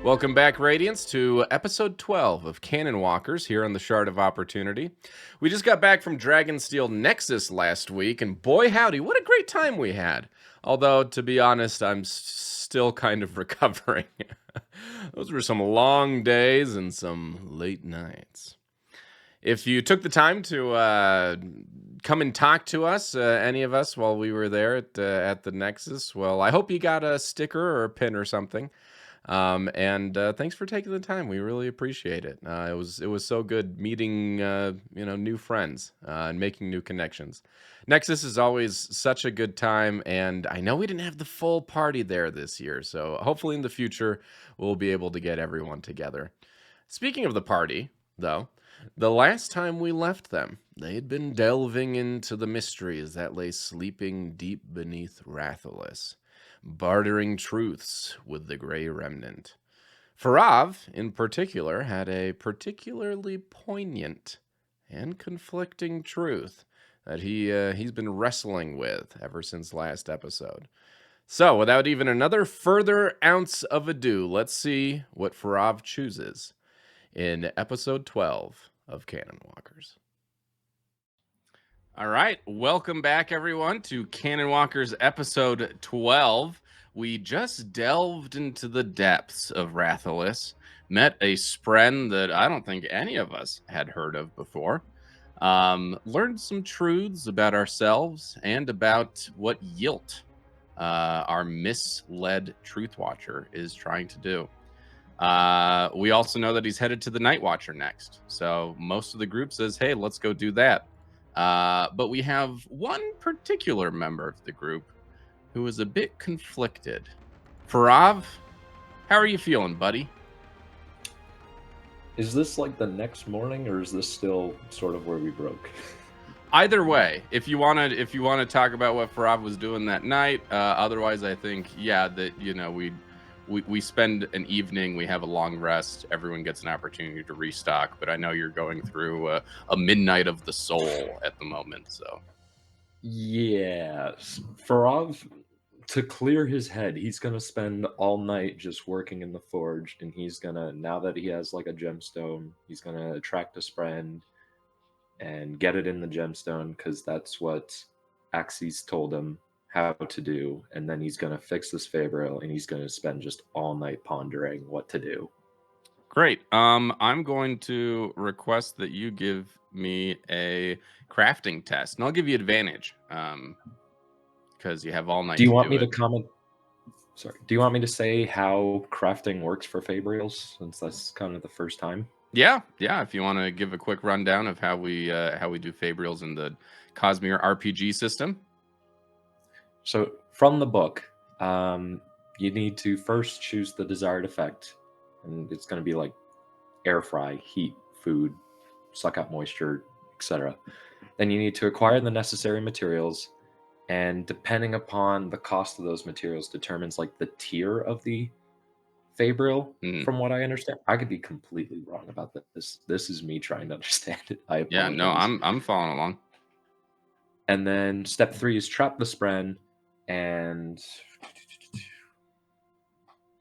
Welcome back, Radiance, to episode 12 of Canonwalkers here on the Shard of Opportunity. We just got back from Dragonsteel Nexus last week, and boy howdy, what a great time we had. Although, to be honest, I'm still kind of recovering. Those were some long days and some late nights. If you took the time to come and talk to us, any of us, while we were there at the Nexus, well, I hope you got a sticker or a pin or something. And thanks for taking the time. We really appreciate it. It was so good meeting new friends and making new connections. Nexus is always such a good time, and I know we didn't have the full party there this year, so hopefully in the future we'll be able to get everyone together. Speaking of the party, though, the last time we left them, they had been delving into the mysteries that lay sleeping deep beneath Rathalos, bartering truths with the Grey Remnant. Farav, in particular, had a particularly poignant and conflicting truth that he's been wrestling with ever since last episode. So, without even another further ounce of ado, let's see what Farav chooses in episode 12 of Canonwalkers. All right, welcome back, everyone, to Canonwalkers episode 12. We just delved into the depths of Rathalos, met a spren that I don't think any of us had heard of before, learned some truths about ourselves and about what Yilt, our misled truth watcher, is trying to do. We also know that he's headed to the Night Watcher next, so most of the group says, hey, let's go do that. But we have one particular member of the group who is a bit conflicted. Farav, how are you feeling, buddy? Is this like the next morning, or is this still sort of where we broke? Either way, if you want to talk about what Farav was doing that night, otherwise I think we spend an evening, we have a long rest, everyone gets an opportunity to restock, but I know you're going through a midnight of the soul at the moment, so. Yeah, Farav, to clear his head, he's going to spend all night just working in the forge, and he's going to, now that he has like a gemstone, he's going to attract a spren and get it in the gemstone, because that's what Axis told him how to do, and then he's going to fix this Fabriel, and he's going to spend just all night pondering what to do. Great. I'm going to request that you give me a crafting test, and I'll give you advantage because you have all night. Do you want me to comment? Sorry. Do you want me to say how crafting works for Fabriels, since that's kind of the first time? Yeah. If you want to give a quick rundown of how we do Fabriels in the CosmereRPG system. So from the book, you need to first choose the desired effect, and it's going to be like air fry, heat, food, suck out moisture, etc. Then you need to acquire the necessary materials, and depending upon the cost of those materials determines like the tier of the Fabriel, from what I understand. I could be completely wrong about this. This is me trying to understand it. I apologize. Yeah, no, I'm following along. And then step 3 is trap the spren, and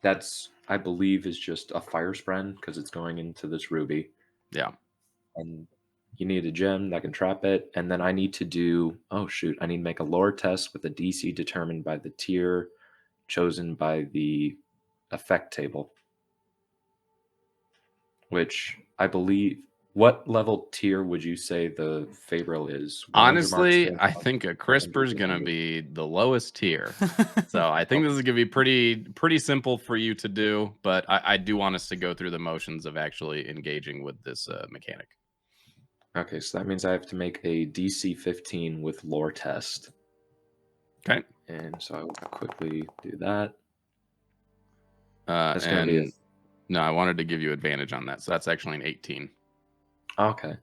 that's, I believe, is just a fire spren because it's going into this ruby. Yeah. And you need a gem that can trap it. And then I need to do, I need to make a lore test with a DC determined by the tier chosen by the effect table, which I believe, what level tier would you say the Fabriel is? Honestly, I think a Crisper is going to be the lowest tier. So I think this is going to be pretty simple for you to do, but I do want us to go through the motions of actually engaging with this mechanic. Okay, so that means I have to make a DC 15 with lore test. Okay. And so I will quickly do that. That's going to be no, I wanted to give you advantage on that. So that's actually an 18. Okay.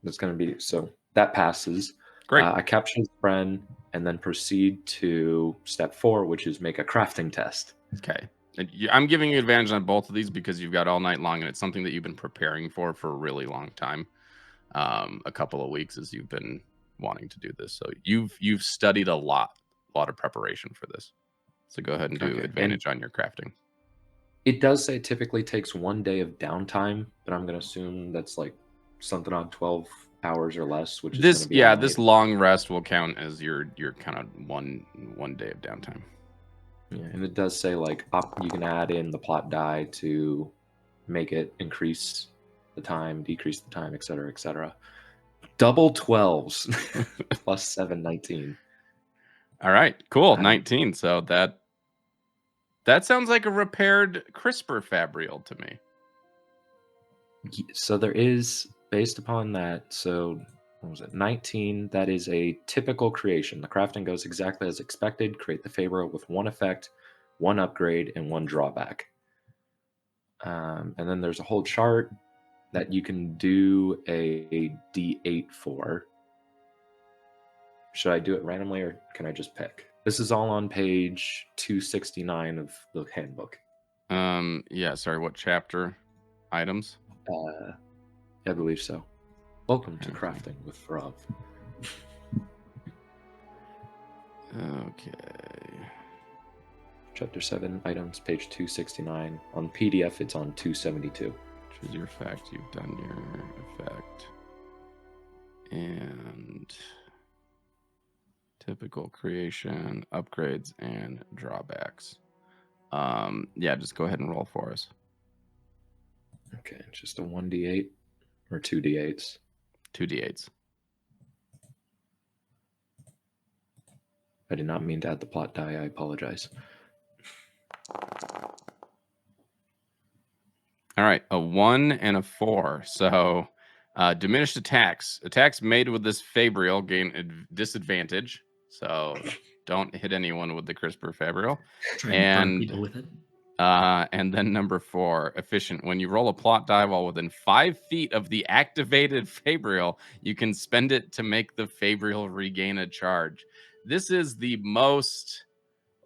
That's going to be, so that passes. Great. I capture the friend and then proceed to step 4, which is make a crafting test. Okay. I'm giving you advantage on both of these because you've got all night long, and it's something that you've been preparing for a really long time. A couple of weeks as you've been wanting to do this. So you've studied a lot of preparation for this. So go ahead and do advantage on your crafting. It does say it typically takes 1 day of downtime, but I'm going to assume that's like something on 12 hours or less, which is going to be all this night. long rest will count as your kind of one day of downtime. Yeah, and it does say like you can add in the plot die to make it increase the time, decrease the time, etc., etc. Double 12s plus 7, 19. All right, cool. 19. So that sounds like a repaired CRISPR Fabrial to me. So there is, based upon that, so what was it, 19, that is a typical creation. The crafting goes exactly as expected. Create the Fabrial with 1 effect, 1 upgrade, and 1 drawback. And then there's a whole chart that you can do a D8 for. Should I do it randomly or can I just pick? This is all on page 269 of the handbook. Yeah, sorry, what chapter? Items? I believe so. Welcome to Crafting with Farav. Okay. Chapter 7, items, page 269. On PDF, it's on 272. Choose your effect. You've done your effect. And typical creation, upgrades, and drawbacks. Yeah, just go ahead and roll for us. Okay, just a 1d8 or 2d8s? 2d8s. I did not mean to add the plot die. I apologize. All right, a 1 and a 4. So diminished attacks. Attacks made with this Fabrial gain a disadvantage. So don't hit anyone with the CRISPR Fabrial. Try and burn people with it. And then number 4, efficient. When you roll a plot die while within 5 feet of the activated Fabrial, you can spend it to make the Fabrial regain a charge. This is the most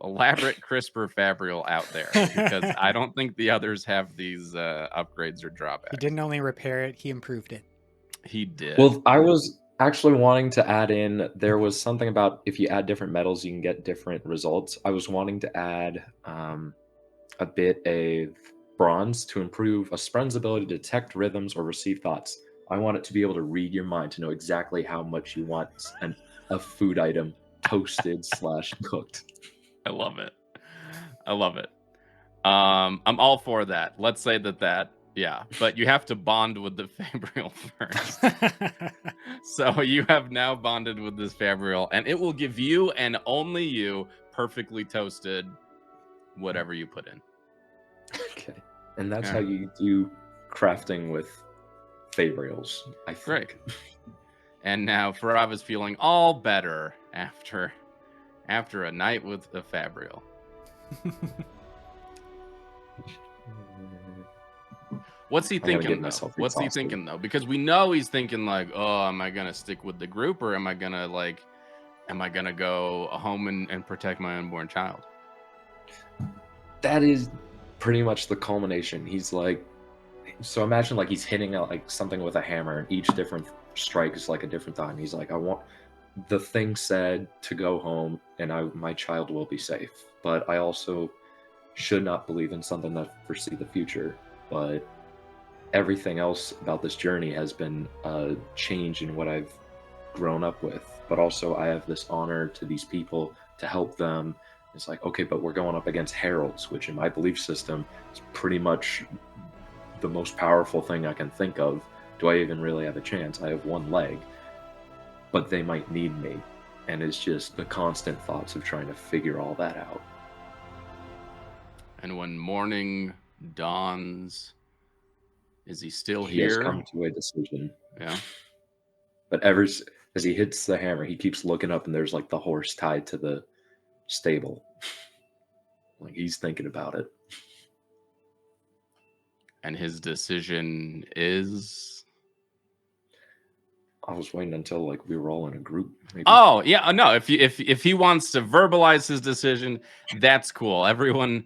elaborate CRISPR Fabrial out there because I don't think the others have these upgrades or drawbacks. He didn't only repair it, he improved it. He did. Well, I was actually wanting to add in, there was something about if you add different metals, you can get different results. I was wanting to add a bit of bronze to improve a friend's ability to detect rhythms or receive thoughts. I want it to be able to read your mind, to know exactly how much you want a food item toasted / cooked. I love it. I love it. I'm all for that. Let's say that, yeah. But you have to bond with the Fabrial first. So you have now bonded with this Fabrial, and it will give you and only you perfectly toasted whatever you put in. Okay. And that's how you do crafting with Fabrials, I think. Great. And now Farav is feeling all better after a night with a Fabrial. What's he thinking though? What's he thinking though? Because we know he's thinking like, oh, am I gonna stick with the group or am I gonna go home and protect my unborn child? That is pretty much the culmination. He's like, so imagine like he's hitting out like something with a hammer and each different strike is like a different thought. And he's like, I want the thing said to go home and my child will be safe. But I also should not believe in something that foresee the future. But everything else about this journey has been a change in what I've grown up with. But also I have this honor to these people to help them. It's like, okay, but we're going up against heralds, which in my belief system is pretty much the most powerful thing I can think of. Do I even really have a chance? I have one leg, but they might need me. And it's just the constant thoughts of trying to figure all that out. And when morning dawns, is he still He here? has come to a decision. Yeah. But as he hits the hammer, he keeps looking up and there's like the horse tied to the stable. Like he's thinking about it. And his decision is? I was waiting until like we were all in a group. Maybe. Oh yeah, no. If he wants to verbalize his decision, that's cool. Everyone,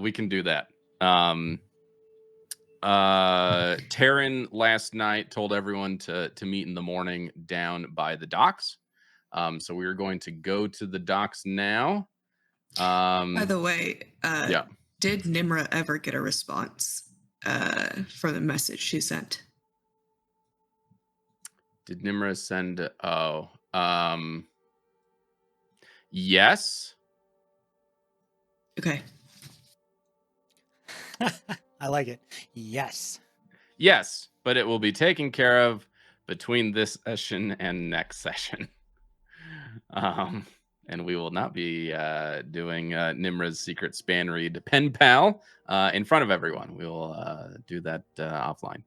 we can do that. Taryn last night told everyone to meet in the morning down by the docks. So we are going to go to the docks now. By the way, yeah. Did Nmra ever get a response from the message she sent? Did Nmra send? Yes. Okay. I like it. Yes. Yes, but it will be taken care of between this session and next session. And we will not be doing Nimra's secret span read pen pal in front of everyone. We will do that offline.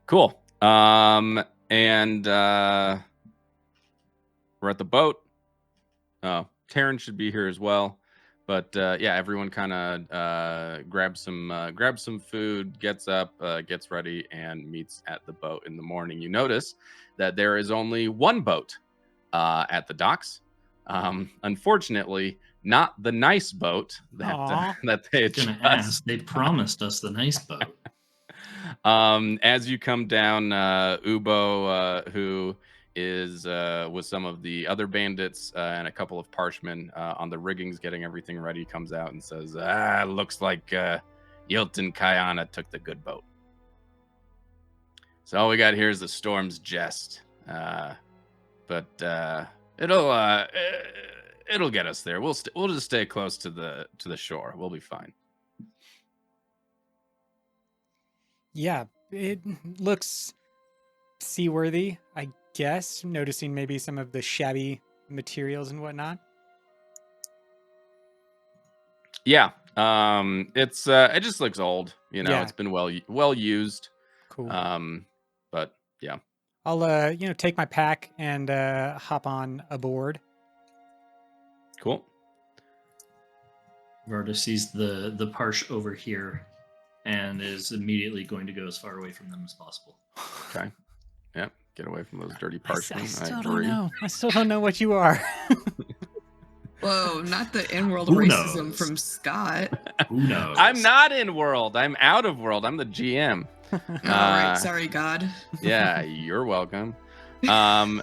Cool. And we're at the boat. Oh, Taryn should be here as well. But yeah, everyone kind of grabs some food, gets up, gets ready, and meets at the boat in the morning. You notice that there is only one boat at the docks. Unfortunately, not the nice boat that that they had Gonna ask. They promised us the nice boat. As you come down, Ubo, who is with some of the other bandits and a couple of parshmen on the riggings getting everything ready, comes out and says, looks like Yilt and Kayana took the good boat. So all we got here is the storm's Jest. But it'll get us there. We'll just stay close to the shore. We'll be fine. Yeah, it looks seaworthy, I guess, noticing maybe some of the shabby materials and whatnot. Yeah. It's it just looks old, Yeah. It's been well used. Cool. But yeah. I'll take my pack and hop on aboard. Cool. Vardah sees the Parsh over here and is immediately going to go as far away from them as possible. Okay. Yep. Get away from those dirty parshmen. I still don't know. I still don't know what you are. Whoa, not the in-world Who racism knows? from Scott. Who knows? I'm not in world. I'm out of world. I'm the GM. All right, sorry, God. Yeah, you're welcome. Taryn,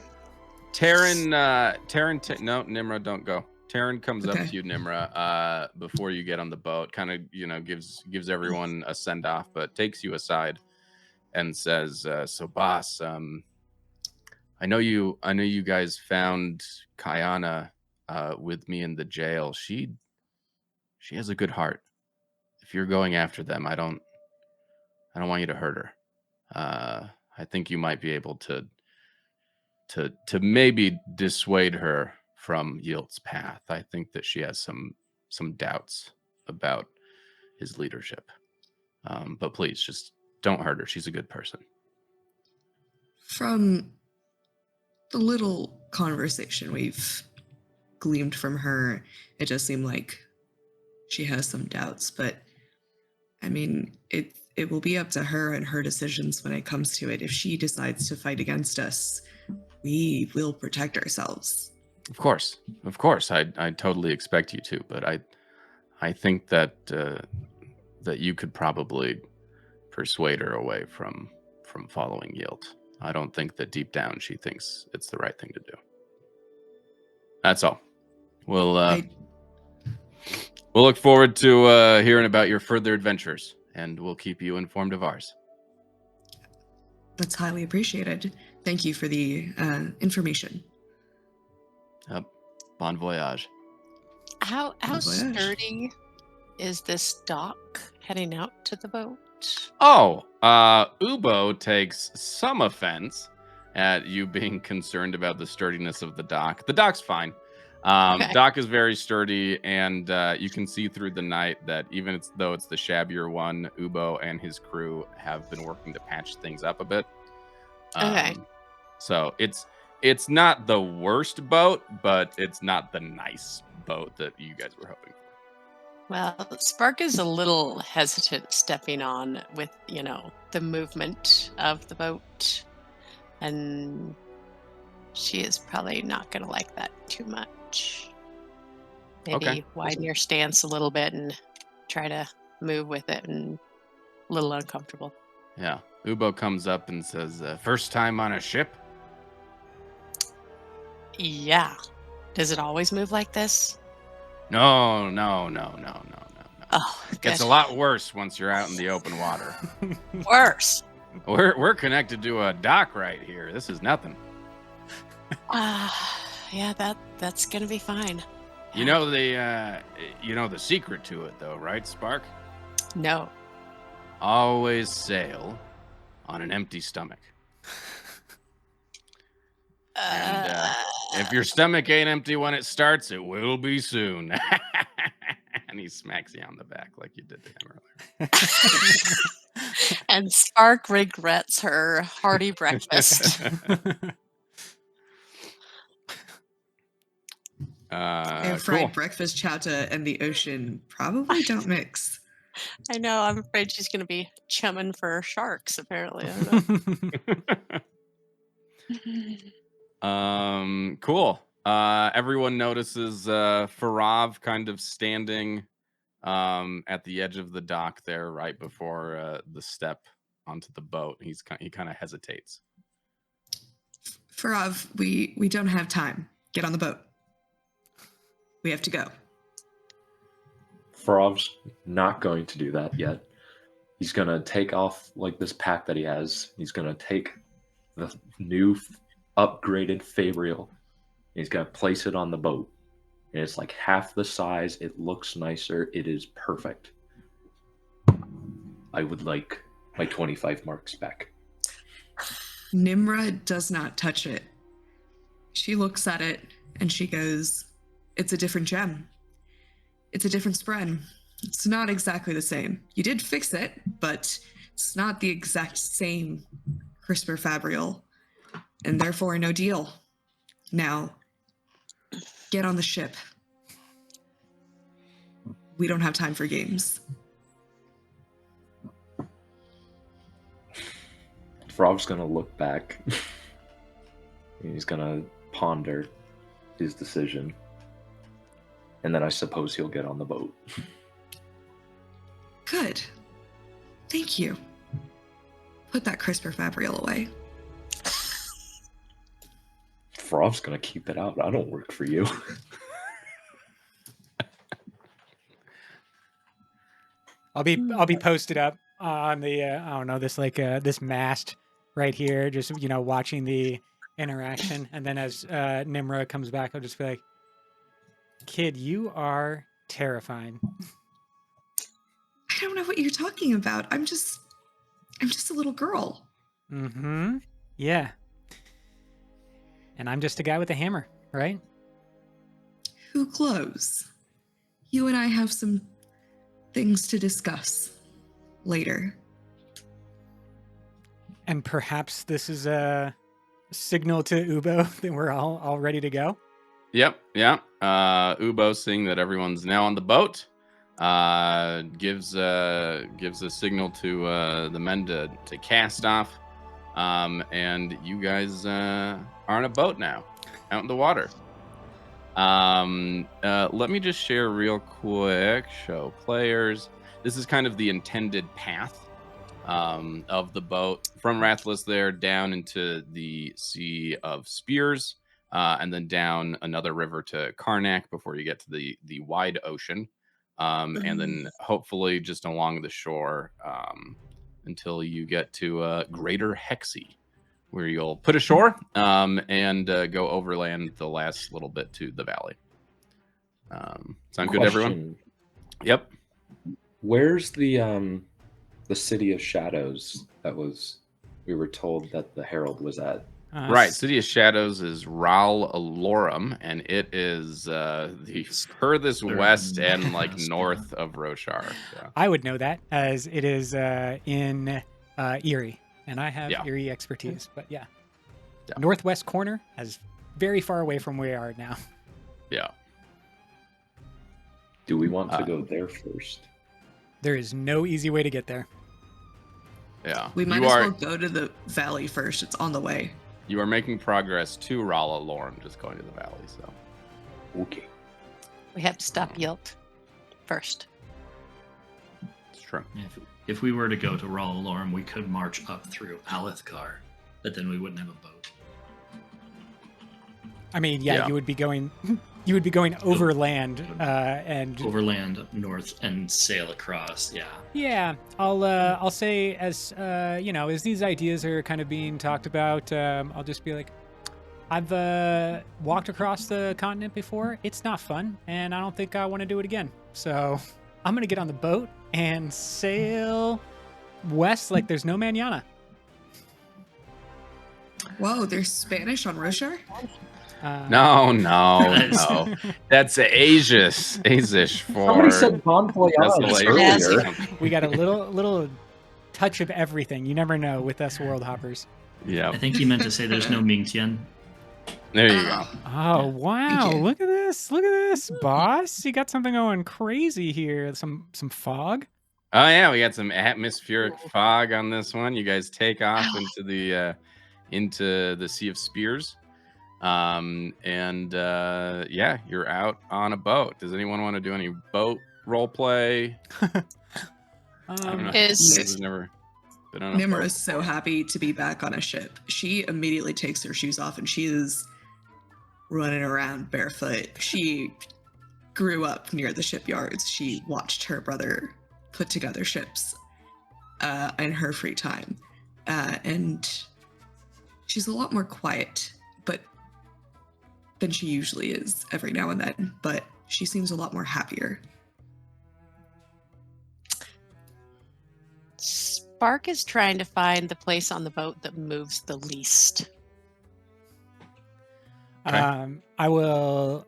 no, Nmra, don't go. Taryn comes up Okay. to you, Nmra, before you get on the boat. Kind of, gives everyone a send off, but takes you aside and says, "So, boss, I know you guys found Kayana with me in the jail. She has a good heart. If you're going after them, I don't want you to hurt her. I think you might be able to maybe dissuade her from Yilt's path. I think that she has some doubts about his leadership. But please, just don't hurt her. She's a good person." From the little conversation we've gleaned from her, it does seem like she has some doubts, but I mean, it will be up to her and her decisions when it comes to it. If she decides to fight against us, we will protect ourselves. Of course. I totally expect you to, but I think that that you could probably persuade her away from following Yilt. I don't think that deep down she thinks it's the right thing to do. That's all. We'll look forward to hearing about your further adventures, and we'll keep you informed of ours. That's highly appreciated. Thank you for the information. Bon voyage. How voyage. sturdy is this dock heading out to the boat? Oh, Ubo takes some offense at you being concerned about the sturdiness of the dock. The dock's fine. Okay. Dock is very sturdy, and you can see through the night that even though it's the shabbier one, Ubo and his crew have been working to patch things up a bit. Okay. So it's not the worst boat, but it's not the nice boat that you guys were hoping for. Well, Spark is a little hesitant stepping on with, the movement of the boat. And she is probably not going to like that too much. Maybe Okay. widen your stance a little bit and try to move with it, and a little uncomfortable. Yeah. Ubo comes up and says, first time on a ship? Yeah. Does it always move like this? No. Oh, It good. gets a lot worse once you're out in the open water. Worse. We're connected to a dock right here. This is nothing. Yeah, that's gonna be fine. You know the secret to it though, right, Spark? No. Always sail on an empty stomach. And if your stomach ain't empty when it starts, it will be soon. And he smacks you on the back like you did to him earlier. And Spark regrets her hearty breakfast. And fried Cool. breakfast chowder and the ocean probably don't mix. I know. I'm afraid she's going to be chumming for sharks. Apparently, I don't know. Cool. Everyone notices Farav kind of standing at the edge of the dock there, right before the step onto the boat. He kind of hesitates. Farav, we don't have time. Get on the boat. We have to go. Farav's not going to do that yet. He's going to take off like this pack that he has. He's going to take the new upgraded Fabrial. He's going to place it on the boat. And it's like half the size. It looks nicer. It is perfect. I would like my 25 marks back. Nmra does not touch it. She looks at it and she goes, "It's a different gem. It's a different spread. It's not exactly the same. You did fix it, but it's not the exact same CRISPR Fabrial, and therefore no deal. Now, get on the ship. We don't have time for games." Farav's going to look back. He's going to ponder his decision. And then I suppose he'll get on the boat. Good. Thank you. Put that CRISPR Fabrial away. Farav's going to keep it out. I don't work for you. I'll be posted up on the I don't know, this this mast right here, just watching the interaction, and then as Nmra comes back, I'll just be like, "Kid, you are terrifying." I don't know what you're talking about. I'm just a little girl. Mm-hmm. Yeah. And I'm just a guy with a hammer, right? Who glows? You and I have some things to discuss later. And perhaps this is a signal to Ubo that we're all ready to go. Yep. Yeah. Ubo, seeing that everyone's now on the boat, gives a signal to the men to cast off, and you guys are on a boat now, out in the water. Let me just share real quick. Show players. This is kind of the intended path of the boat from Rathless there down into the Sea of Spears, and then down another river to Karnak before you get to the wide ocean, and then hopefully just along the shore until you get to Greater Hexy, where you'll put ashore and go overland the last little bit to the valley. Sound good, everyone? Yep. Where's the City of Shadows we were told that the Herald was at? Right, City of Shadows is Ral Alorum, and it is the furthest west and north of Roshar. So. I would know that, as it is in Erie, and I have Erie expertise. But yeah, northwest corner, as very far away from where we are now. Yeah. Do we want to go there first? There is no easy way to get there. Yeah. We might as well go to the valley first. It's on the way. You are making progress to Ral Alorum, just going to the valley. So. Okay. We have to stop Yilt first. It's true. If we were to go to Ral Alorum, we could march up through Alethkar, but then we wouldn't have a boat. I mean, yeah, Yeah. you would be going overland and Overland north and sail across. Yeah. yeah, I'll say as as these ideas are kind of being talked about, I'll just be like, I've walked across the continent before. It's not fun, and I don't think I want to do it again. So I'm gonna get on the boat and sail west like there's no mañana. Whoa, there's Spanish on Risha? No. That's Asish for Somebody said bon voyage desolation. earlier. We got a little touch of everything. You never know with us world hoppers. Yeah, I think he meant to say there's no Mingtian. there you go. Oh wow! you. Look at this, boss. You got something going crazy here. Some fog. Oh yeah, we got some atmospheric fog on this one. You guys take off into the Sea of Spears, and yeah, you're out on a boat. Does anyone want to do any boat role play? I don't know. Is- This has never been on a Nmra boat is so before. happy to be back on a ship. She immediately takes her shoes off and she is running around barefoot. She grew up near the shipyards. She watched her brother put together ships in her free time. And she's a lot more quiet, but than she usually is every now and then. But she seems a lot more happier. Spark is trying to find the place on the boat that moves the least. Okay. I will,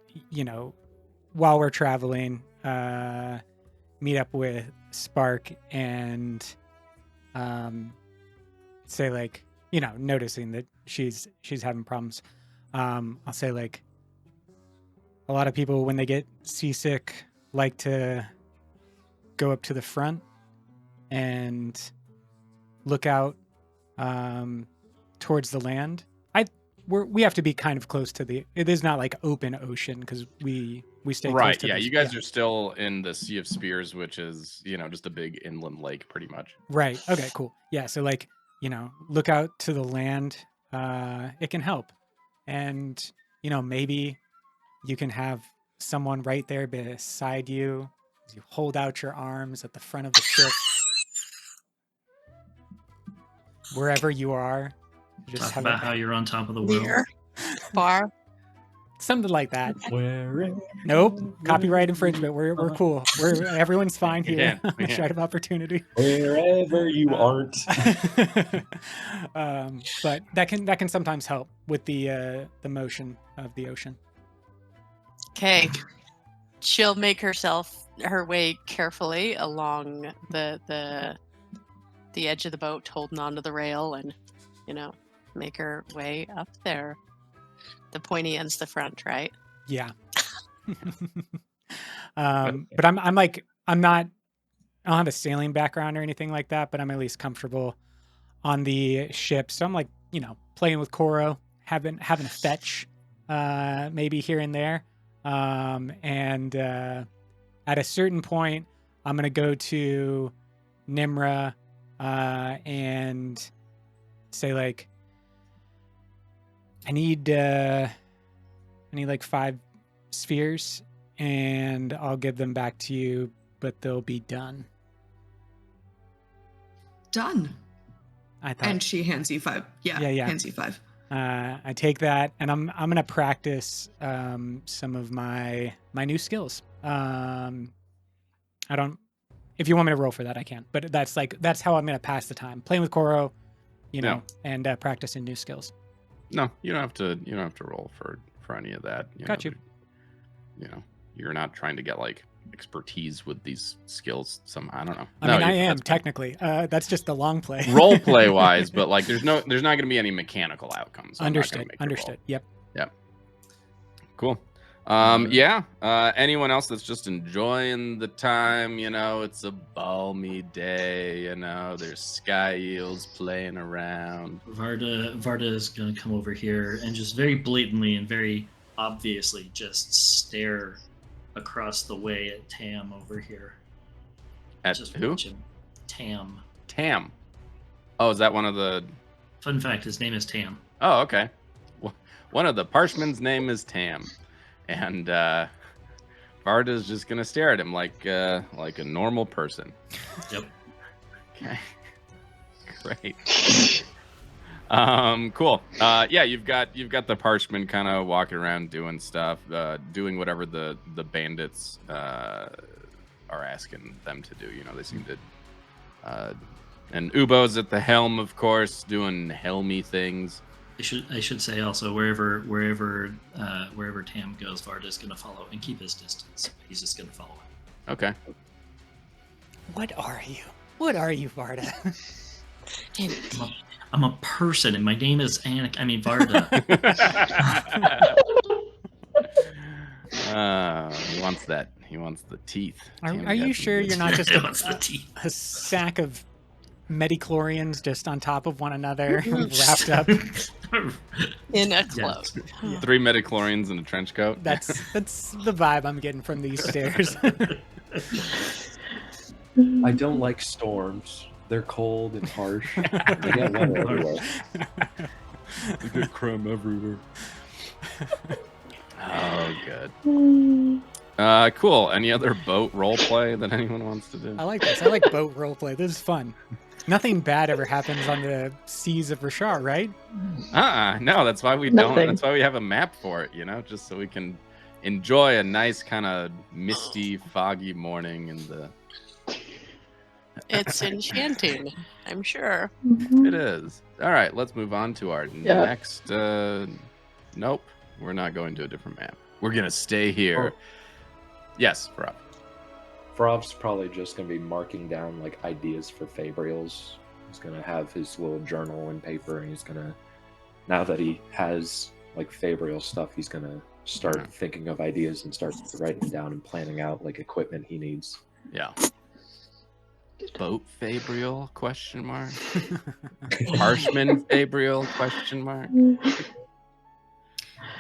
while we're traveling, meet up with Spark and say like, noticing that she's having problems. I'll say like, a lot of people when they get seasick like to go up to the front and look out towards the land. We have to be kind of close to it is not like open ocean because we stay close Right, to yeah, this- you guys are still in the Sea of Spears, which is, just a big inland lake pretty much. right. Okay, cool. Yeah, so like, look out to the land. It can help. And, maybe you can have someone right there beside you as you hold out your arms at the front of the ship. Wherever you are. Just Talk have about how you're on top of the world. Where? Far? something like that. Wherever Nope. Copyright infringement. We're cool. Everyone's fine here. Yeah, yeah. Shot of opportunity. Wherever you aren't. But that can sometimes help with the motion of the ocean. Okay. She'll make her way carefully along the edge of the boat, holding onto the rail, and make her way up there. The pointy end's the front, right? Yeah. But I'm not. I don't have a sailing background or anything like that, but I'm at least comfortable on the ship. So I'm like, playing with Koro, having a fetch, maybe here and there. And at a certain point, I'm gonna go to Nmra and say like, I need like 5 spheres, and I'll give them back to you, but they'll be done. Done. I thought. And she hands you 5. Yeah. Hands you 5. I take that, and I'm gonna practice some of my new skills. I don't. If you want me to roll for that, I can. But that's how I'm gonna pass the time, playing with Koro, and practicing new skills. No, you don't have to roll for any of that. Got you. You're not trying to get like expertise with these skills. I don't know. I mean, I am that's fine. technically. That's just the long play. Role play wise, but like there's not going to be any mechanical outcomes. So I'm not gonna Understood. make you roll. Understood. Yep. Cool. Anyone else that's just enjoying the time, it's a balmy day, there's Skyeels playing around. Vardah is going to come over here and just very blatantly and very obviously just stare across the way at Tam over here. At Just who? watch him. Tam. Tam. Oh, is that one of the... Fun fact, his name is Tam. Oh, okay. One of the parchmen's name is Tam, and Vardah's just gonna stare at him like a normal person. Yep. Okay. Great. Cool. Yeah, you've got the parchment kind of walking around doing stuff, doing whatever the bandits are asking them to do. You know, they seem to. And Ubo's at the helm, of course, doing helmy things. I should say also wherever Tam goes, Vardah's gonna follow and keep his distance. He's just gonna follow him. Okay. What are you? What are you, Vardah? I'm a person, and my name is Vardah. He wants that. He wants the teeth. Are you sure you're not just What's the teeth? a sack of metachlorians just on top of one another, wrapped up? In a cloak. Yes. 3 metachlorians in a trench coat? That's the vibe I'm getting from these stairs. I don't like storms. They're cold and harsh. They get wet everywhere. They get crumb everywhere. Oh, good. Cool. Any other boat role play that anyone wants to do? I like this. I like boat roleplay. This is fun. Nothing bad ever happens on the seas of Rishar, right? No, that's why we don't. That's why we have a map for it, you know, just so we can enjoy a nice kind of misty, foggy morning in the... It's enchanting, I'm sure. It is. All right, let's move on to our next... Nope, we're not going to a different map. We're going to stay here. Yes, Farav. Farav's probably just going to be marking down like ideas for Fabrials. He's going to have his little journal and paper, and he's going to, now that he has like Fabrial stuff, he's going to start thinking of ideas and start writing down and planning out like equipment he needs. Yeah. Boat Fabrial? Question mark. Parchment Fabrial? Question mark.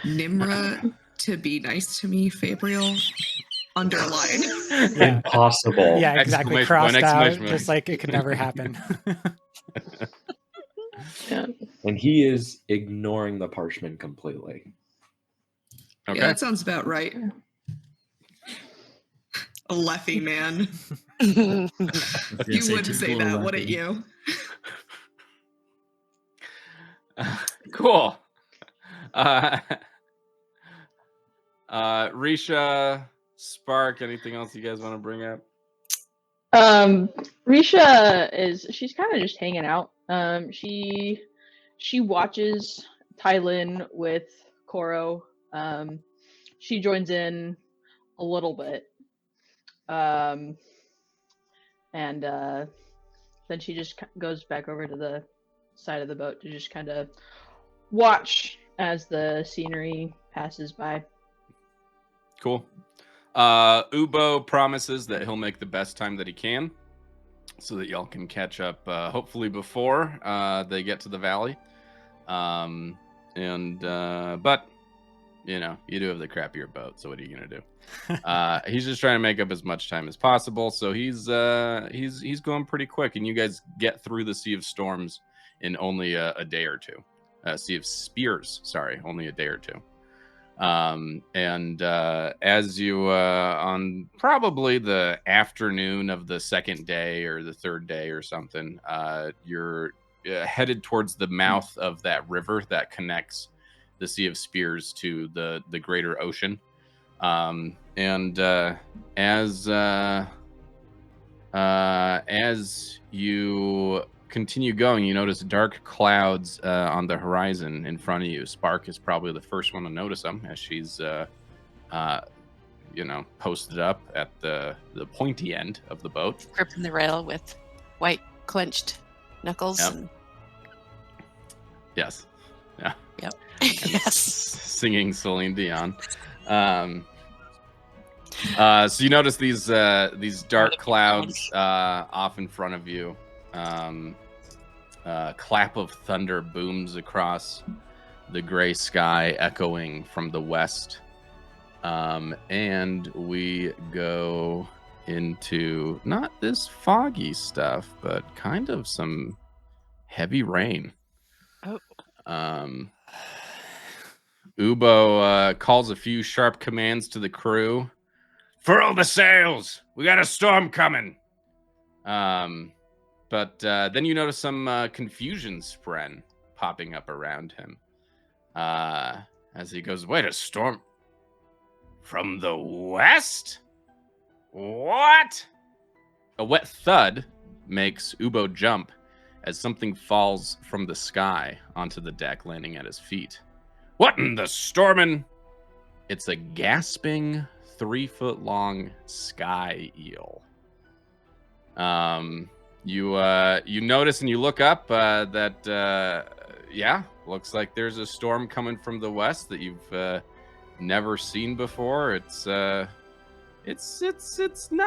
Nmra to be nice to me, Fabrial. Underline. Yeah. Impossible. Yeah, exactly. Exclamation Crossed point, out, exclamation just like it could never happen. And he is ignoring the parchment completely. Okay. Yeah, that sounds about right. A Leffy man. Yeah, You say would say typical that, Leffy. wouldn't you? Cool. Risha, Spark, anything else you guys want to bring up? Risha she's kind of just hanging out. She watches Tylin with Koro. She joins in a little bit. And then she just goes back over to the side of the boat to just kind of watch as the scenery passes by. Cool. Ubo promises that he'll make the best time that he can so that y'all can catch up hopefully before they get to the valley. But you know, you do have the crappier boat, so what are you gonna do? He's just trying to make up as much time as possible, so he's going pretty quick, and you guys get through the Sea of Storms in only a day or two. Sea of Spears, sorry, only a day or two. As you on probably the afternoon of the second day or the third day or something, you're headed towards the mouth of that river that connects the Sea of Spears to the greater ocean. As you continue going, you notice dark clouds on the horizon in front of you. Spark is probably the first one to notice them as she's posted up at the pointy end of the boat, Gripping the rail with white clenched knuckles. Yep. And... Yes. Yeah. Yep. Yes. Singing Celine Dion. So you notice these dark clouds off in front of you. Clap of thunder booms across the gray sky, echoing from the west. And we go into not this foggy stuff, but kind of some heavy rain. Oh. Ubo calls a few sharp commands to the crew. Furl the sails! We got a storm coming! But then you notice some confusion spren popping up around him. As he goes, wait, a storm? From the west? What? A wet thud makes Ubo jump as something falls from the sky onto the deck, landing at his feet. What in the stormin'? It's a gasping 3-foot-long sky eel. You notice and you look up that looks like there's a storm coming from the west that you've never seen before. It's not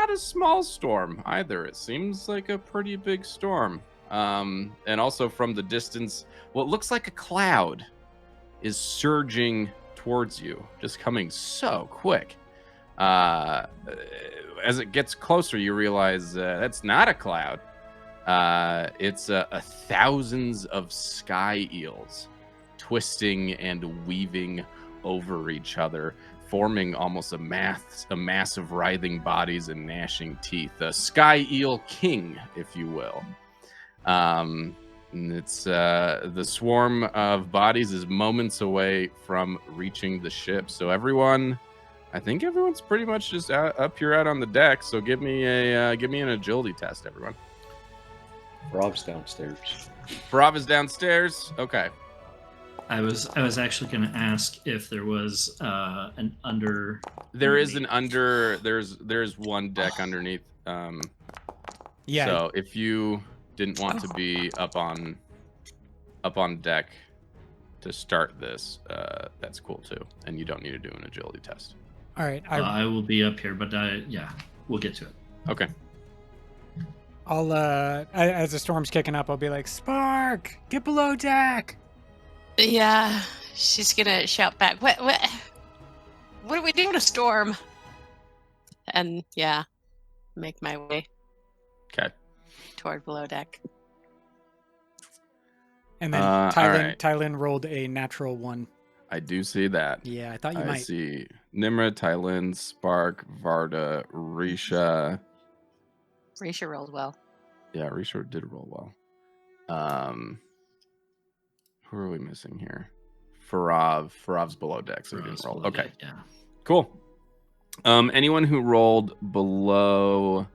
a small storm either. It seems like a pretty big storm. And also from the distance, what looks like a cloud is surging towards you, just coming so quick. As it gets closer, you realize that's not a cloud. It's thousands of sky eels twisting and weaving over each other, forming almost a mass of writhing bodies and gnashing teeth. A sky eel king, if you will. And it's the swarm of bodies is moments away from reaching the ship. So I think everyone's pretty much just up here out on the deck. So give me an agility test, everyone. Farav's downstairs. Farav is downstairs. Okay. I was actually going to ask if there was an under. There is an under. There's one deck underneath. Yeah. So if you didn't want to be up on deck to start this, that's cool too, and you don't need to do an agility test. All right. I will be up here, but we'll get to it. Okay. I'll as the storm's kicking up, I'll be like, Spark, get below deck. Yeah, she's gonna shout back. What are we doing to storm? And make my way. Okay. Toward below deck. And then Tylin rolled a natural 1. I do see that. Yeah, I thought you I might. see Nmra, Tylin, Spark, Vardah, Risha. Risha rolled well. Yeah, Risha did roll well. Who are we missing here? Farav. Farav's below deck, so he didn't roll. Okay. Yeah. Cool. Anyone who rolled below,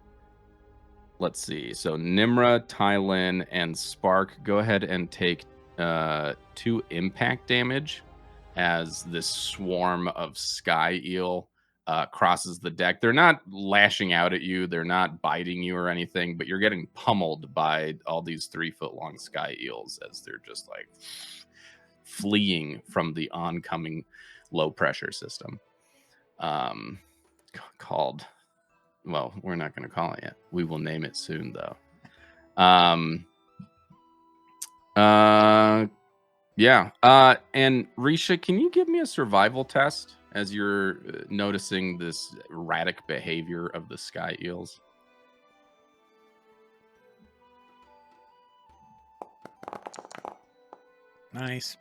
let's see. So Nmra, Tylin, and Spark, go ahead and take 2 impact damage as this swarm of sky eel crosses the deck. They're not lashing out at you. They're not biting you or anything, but you're getting pummeled by all these 3-foot-long sky eels as they're just like fleeing from the oncoming low pressure system. Called, well, we're not going to call it yet. We will name it soon, though. And Risha, can you give me a survival test as you're noticing this erratic behavior of the sky eels? Nice.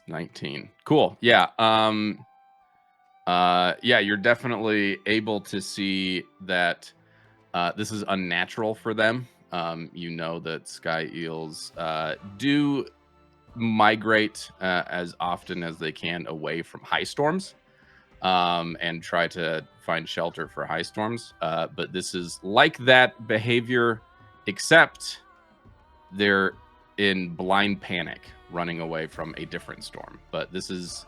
19. Cool. Yeah. You're definitely able to see that this is unnatural for them. You know that sky eels do migrate as often as they can away from high storms and try to find shelter for high storms. But this is like that behavior, except they're in blind panic running away from a different storm. But this is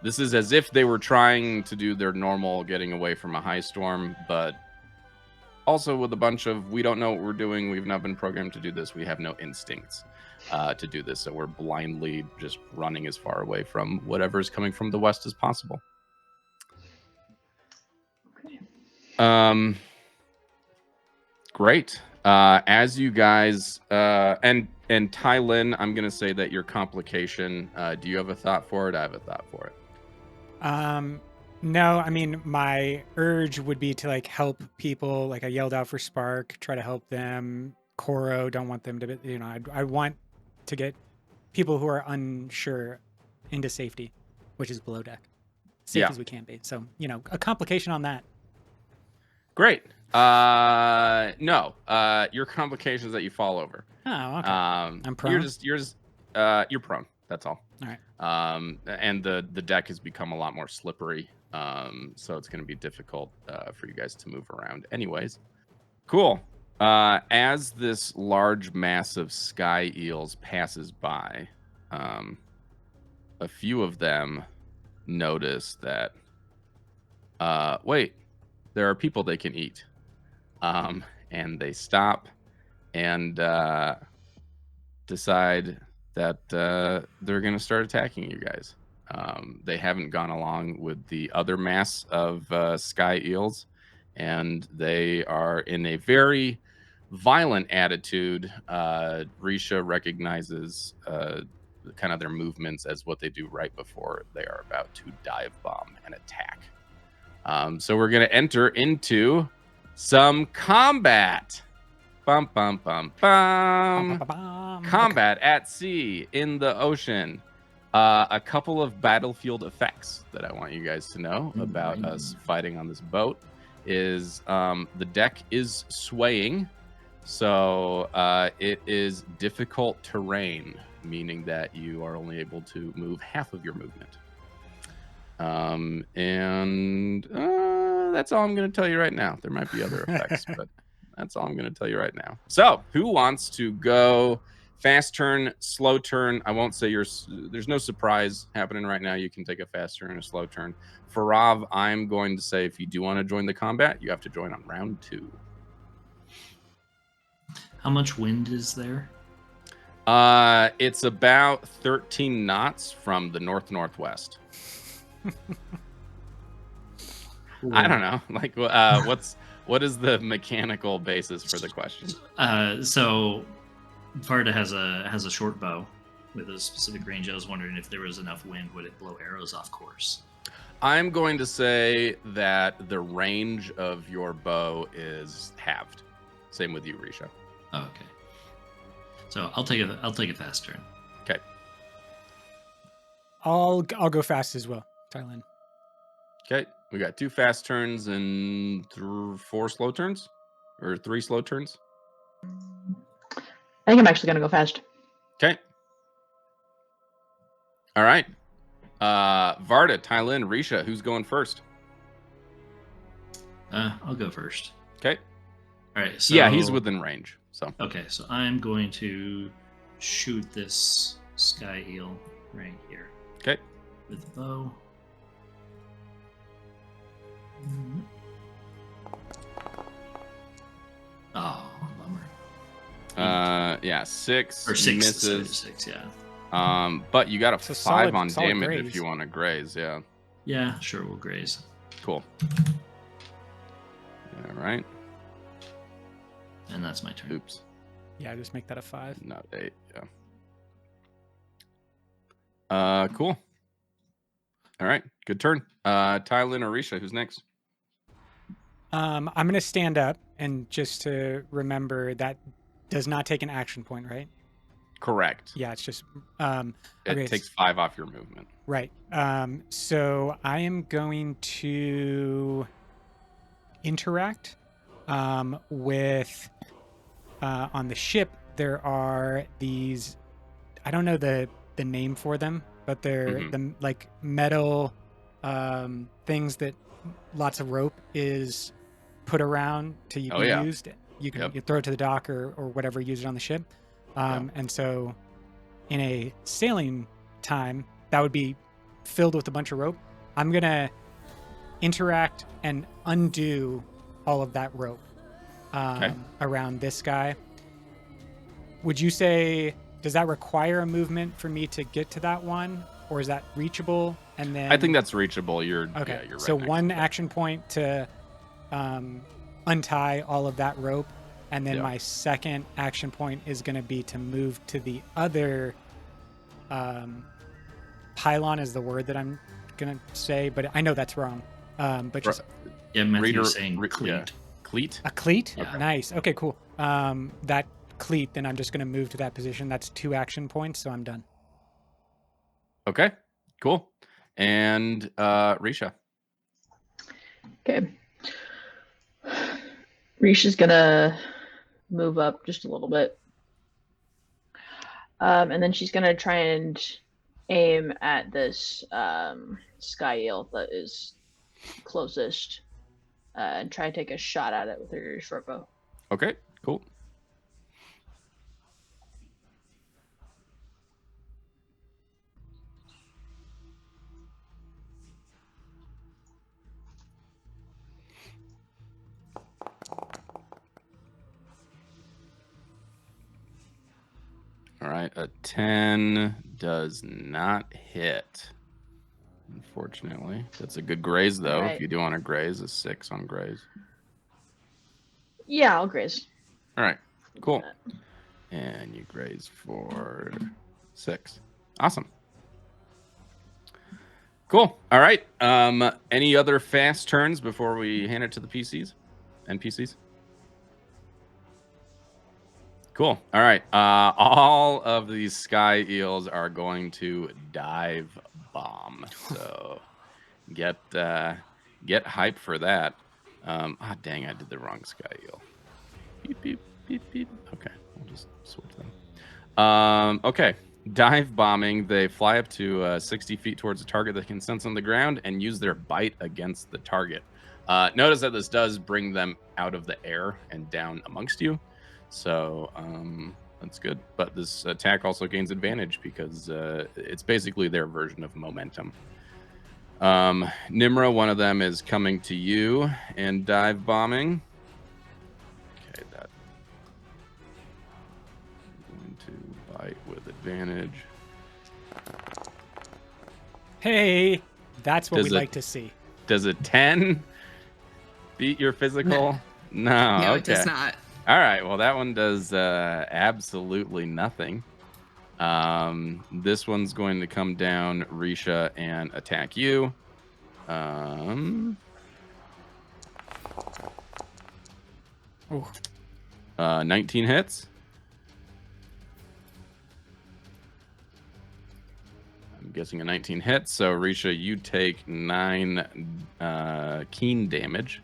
as if they were trying to do their normal getting away from a high storm, but also with a bunch of, we don't know what we're doing. We've not been programmed to do this. We have no instincts to do this. So we're blindly just running as far away from whatever is coming from the west as possible. Okay. Great. As you guys, and Tylin, I'm going to say that your complication, do you have a thought for it? I have a thought for it. No, I mean, my urge would be to like help people. Like I yelled out for Spark, try to help them. Koro, don't want them to be, I want to get people who are unsure into safety. which is below deck. Safe Yeah. as we can be. So, a complication on that. Great. No. Your complications that you fall over. Oh, okay. I'm prone? You're prone. That's all. All right. And the deck has become a lot more slippery. So it's going to be difficult for you guys to move around. Anyways, cool. As this large mass of sky eels passes by, a few of them notice that, wait, there are people they can eat. And they stop and decide that they're going to start attacking you guys. They haven't gone along with the other mass of sky eels, and they are in a very violent attitude. Risha recognizes kind of their movements as what they do right before they are about to dive bomb and attack. So we're going to enter into some combat. Bum, bum, bum, bum. Combat at sea, in the ocean. A couple of battlefield effects that I want you guys to know about us fighting on this boat is the deck is swaying. So it is difficult terrain, meaning that you are only able to move half of your movement. And that's all I'm going to tell you right now. There might be other effects, but that's all I'm going to tell you right now. So who wants to go fast turn, slow turn? I won't say there's no surprise happening right now. You can take a fast turn and a slow turn. Farav, I'm going to say if you do want to join the combat, you have to join on round 2. How much wind is there? It's about 13 knots from the northwest. I don't know. Like, what is the mechanical basis for the question? So Vardah has a short bow with a specific range. I was wondering if there was enough wind, would it blow arrows off course? I'm going to say that the range of your bow is halved. Same with you, Risha. Oh, okay. So I'll take a fast turn. Okay. I'll go fast as well, Tylin. Okay. We got 2 fast turns and 4 slow turns, or 3 slow turns. I think I'm actually going to go fast. Okay. All right. Vardah, Tylin, Risha, who's going first? I'll go first. Okay. All right. So, yeah, he's within range. So okay, so I'm going to shoot this sky eel right here. Okay. With the bow. Oh, bummer. Yeah, 6 or 6 misses. 6, yeah. But you got a So 5 on solid damage graze. if you want to graze. Yeah. Yeah, sure, we'll graze. Cool. All right. And that's my turn. Oops. Yeah, just make that a 5. Not 8. Yeah. Cool. All right. Good turn. Tylin or Risha, who's next? I'm going to stand up, and just to remember that does not take an action point, right? Correct. Yeah, it's just It okay, takes 5 off your movement. right. So I am going to interact with on the ship. There are these, I don't know the name for them, but they're the like metal things that lots of rope is put around to be used. You can you throw it to the dock or whatever, use it on the ship. And so in a sailing time, that would be filled with a bunch of rope. I'm going to interact and undo all of that rope around this guy. Would you say, does that require a movement for me to get to that one? Or is that reachable? And then I think that's reachable. You're okay. Yeah, you're right. So next one to it. action point to untie all of that rope, and then my second action point is going to be to move to the other pylon is the word that I'm going to say, but I know that's wrong. But just yeah, Matthew was saying cleat. Yeah. Cleat? a cleat? Yeah. Nice. Okay, cool. That cleat, then I'm just going to move to that position. That's 2 action points, so I'm done. Okay, cool. And Risha. Okay. Risha's gonna move up just a little bit. And then she's gonna try and aim at this Skyeel that is closest, and try and take a shot at it with her short bow. Okay, cool. All right, a 10 does not hit. Unfortunately, that's a good graze though. Right. If you do want to graze, a 6 on graze. Yeah, I'll graze. All right, cool. And you graze for 6. Awesome. Cool. All right. Any other fast turns before we hand it to the NPCs? Cool. All right. All of these sky eels are going to dive bomb. So get hype for that. Dang, I did the wrong sky eel. Beep, beep, beep, beep. Okay, we'll just switch them. Okay. Dive bombing. They fly up to 60 feet towards a target that can sense on the ground and use their bite against the target. Notice that this does bring them out of the air and down amongst you. So that's good. But this attack also gains advantage because it's basically their version of momentum. Nmra, one of them, is coming to you and dive bombing. Okay, that going to bite with advantage. Hey, that's what Does we it- like to see. Does a 10 beat your physical? No. No, okay. it does not. All right. Well, that one does absolutely nothing. This one's going to come down, Risha, and attack you. 19 hits. I'm guessing a 19 hits. So, Risha, you take 9 keen damage.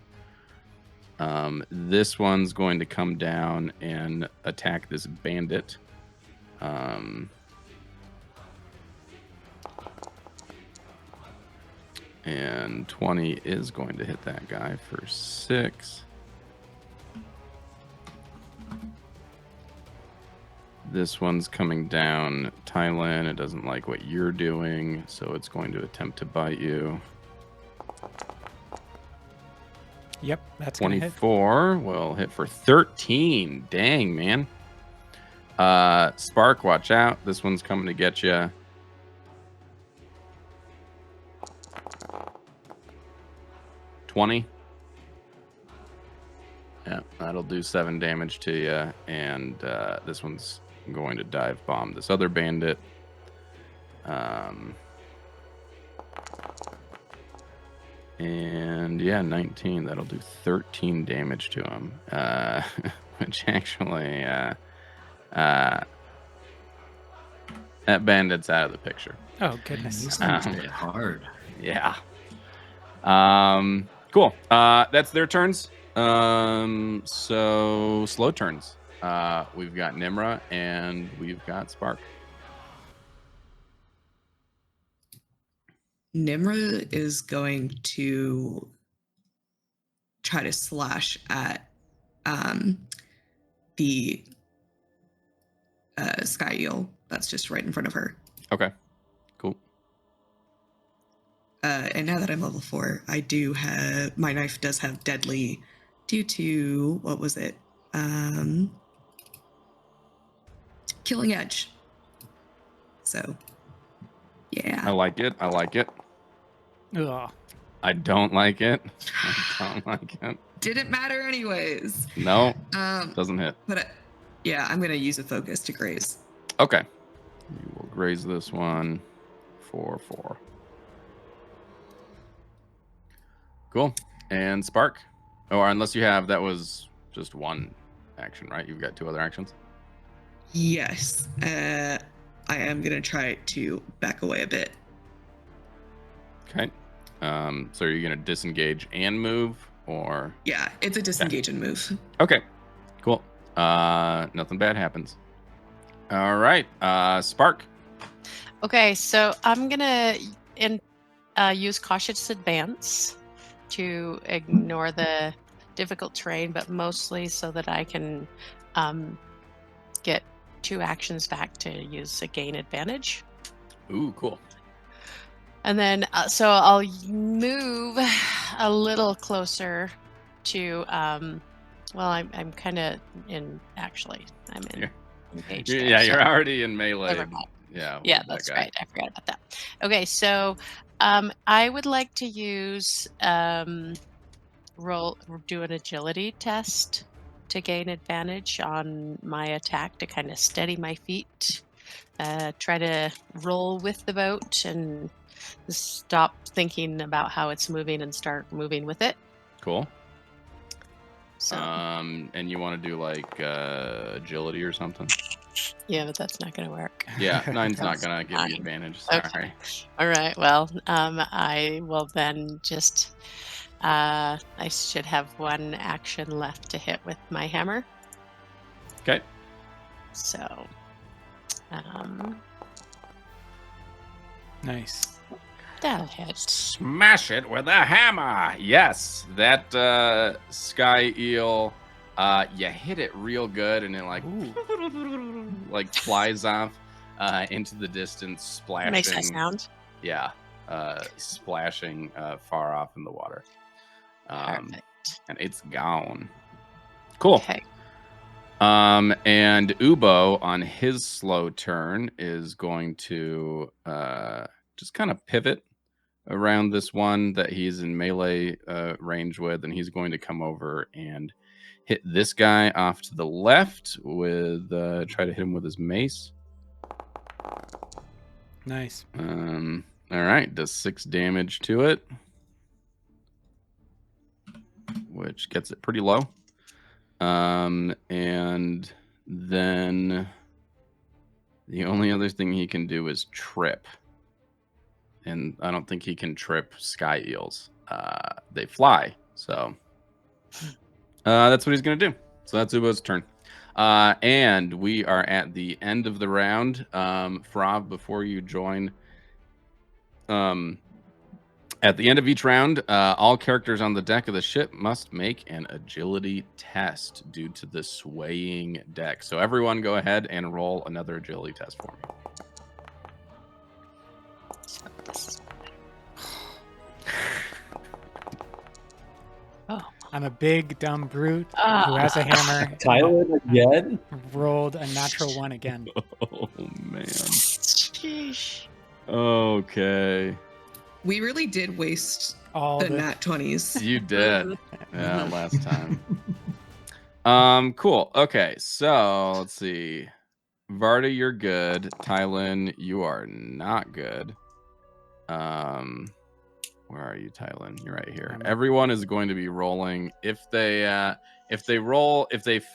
This one's going to come down and attack this bandit. And 20 is going to hit that guy for 6. This one's coming down, Tylin. It doesn't like what you're doing, so it's going to attempt to bite you. Yep, that's gonna hit. 24 will hit for 13. Dang, man. Spark, watch out. This one's coming to get you. $20. Yeah, that'll do 7 damage to you. And this one's going to dive bomb this other bandit. And yeah, 19. That'll do 13 damage to him. Which actually, that bandit's out of the picture. Oh goodness. These things hit hard. Yeah. Cool. That's their turns. So slow turns. We've got Nmra and we've got Spark. Nmra is going to try to slash at the Skyeel that's just right in front of her. Okay. Cool. And now that I'm level 4, I do have my knife does have deadly due to what was it? Killing edge. So yeah. I like it. I like it. Ugh. I don't like it. I don't like it. Didn't matter anyways. No, doesn't hit. But yeah, I'm gonna use a focus to graze. Okay. You will graze this one for 4. Cool. And Spark. Or unless you have, that was just one action, right? You've got 2 other actions. Yes. I am gonna try to back away a bit. Okay. So are you going to disengage and move, or? Yeah, it's a disengage and move. Okay. Cool. Nothing bad happens. All right. Spark. Okay, so I'm gonna use cautious advance to ignore the difficult terrain, but mostly so that I can get 2 actions back to use a gain advantage. Ooh, cool. And then, so I'll move a little closer to. Well, I'm kind of in. Actually, I'm in. Engaged there, Yeah, you're so already in melee. never mind. Yeah. Yeah, with that that's guy. right. I forgot about that. Okay, so I would like to use do an agility test to gain advantage on my attack to kind of steady my feet. Try to roll with the boat and stop thinking about how it's moving and start moving with it. Cool. So and you want to do like agility or something? yeah, but that's not going to work. Yeah, 9's not That's gonna give you fine. advantage. Sorry. Okay. All right. Well, I will then just. I should have 1 action left to hit with my hammer. Okay. So, Nice. that'll hit. Smash it with a hammer. Yes, that Skyeel. You hit it real good, and it like like flies off into the distance, splashing. Makes that sound. Yeah, splashing far off in the water. Perfect. And it's gone. Cool. Okay. And Ubo on his slow turn is going to just kind of pivot around this one that he's in melee range with, and he's going to come over and hit this guy off to the left with try to hit him with his mace. Nice. All right, does 6 damage to it, which gets it pretty low. And then the only other thing he can do is trip. And I don't think he can trip sky eels. They fly. So that's what he's going to do. So that's Ubo's turn. And we are at the end of the round. Farav, before you join, at the end of each round, all characters on the deck of the ship must make an agility test due to the swaying deck. So everyone go ahead and roll another agility test for me. Oh. I'm a big dumb brute who Ah. has a hammer. Tylin again? Rolled a natural 1 again. Oh, man. Sheesh. Okay. We really did waste All the the nat 20s. You did. Yeah, last time. Cool. Okay, so let's see. Vardah, you're good. Tylin, you are not good. Where are you, Tylin? You're right here. Everyone is going to be rolling. If they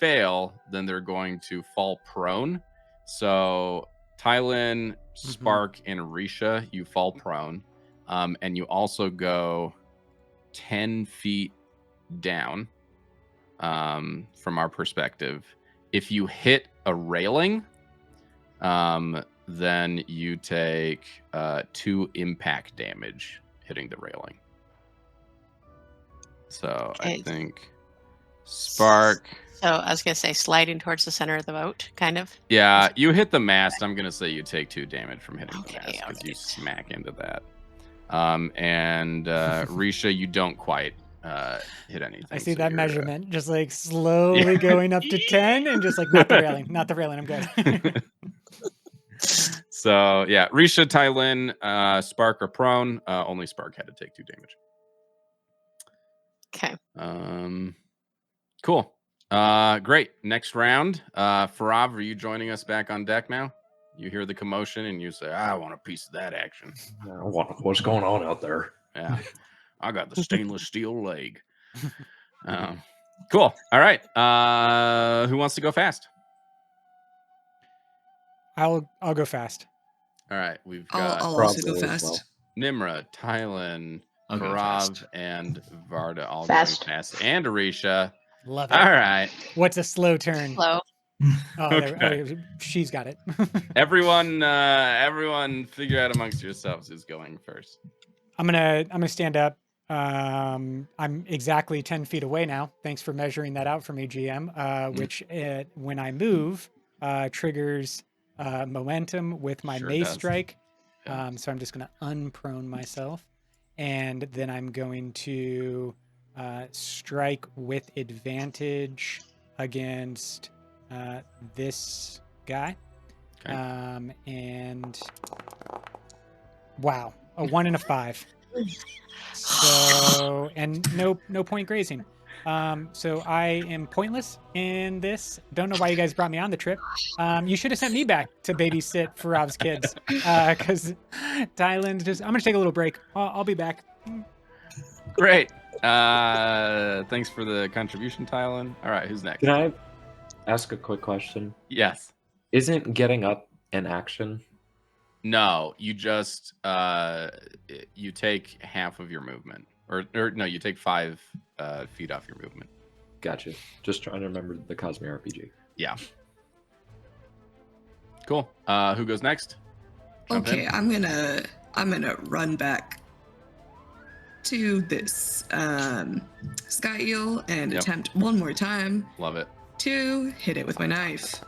fail, then they're going to fall prone. So Tylin, Spark, and Risha, you fall prone. And you also go 10 feet down from our perspective. If you hit a railing, then you take 2 impact damage hitting the railing. So Okay. I think Spark. So I was gonna say sliding towards the center of the boat, kind of. Yeah, you hit the mast. I'm gonna say you take 2 damage from hitting the mast because you alright. smack into that. And Risha, you don't quite hit anything. I see so that you're, measurement just like slowly going up to 10 and just like not the railing, not the railing. I'm good. So yeah, Risha, Tylin, Spark are prone. Only Spark had to take 2 damage. Okay. Cool. Great. Next round. Farav, are you joining us back on deck now? You hear the commotion and you say, I want a piece of that action. What's going on out there? Yeah. I got the stainless steel leg. Cool. All right. Who wants to go fast? I'll go fast. All right. We've I'll got also go Probably as fast. well. Nmra, Tylin, I'll go Farav, fast. and Vardah all Fast. going fast. And Risha. Love it. All right. What's a slow turn? Slow. Oh, Okay. she's got it. Everyone, figure out amongst yourselves who's going first. I'm gonna stand up. I'm exactly 10 feet away now. Thanks for measuring that out for me, GM. Which when I move triggers momentum with my Sure mace does. strike. Yeah. So I'm just gonna unprone myself, and then I'm going to strike with advantage against this guy. Okay. And wow, a 1 and a 5. So, and no point grazing. So I am pointless in this. Don't know why you guys brought me on the trip. You should have sent me back to babysit Farav's kids. Because Tylin's just, I'm gonna take a little break. I'll be back. Great. Thanks for the contribution, Tylin. All right, who's next? Can I ask a quick question? Yes. Isn't getting up an action? No, you just you take half of your movement, or no, you take 5 feet off your movement. Gotcha. Just trying to remember the CosmereRPG. Yeah. Cool. Who goes next? Jump Okay, in. I'm gonna run back to this Skyeel and Yep. attempt one more time Love it. to hit it with my knife.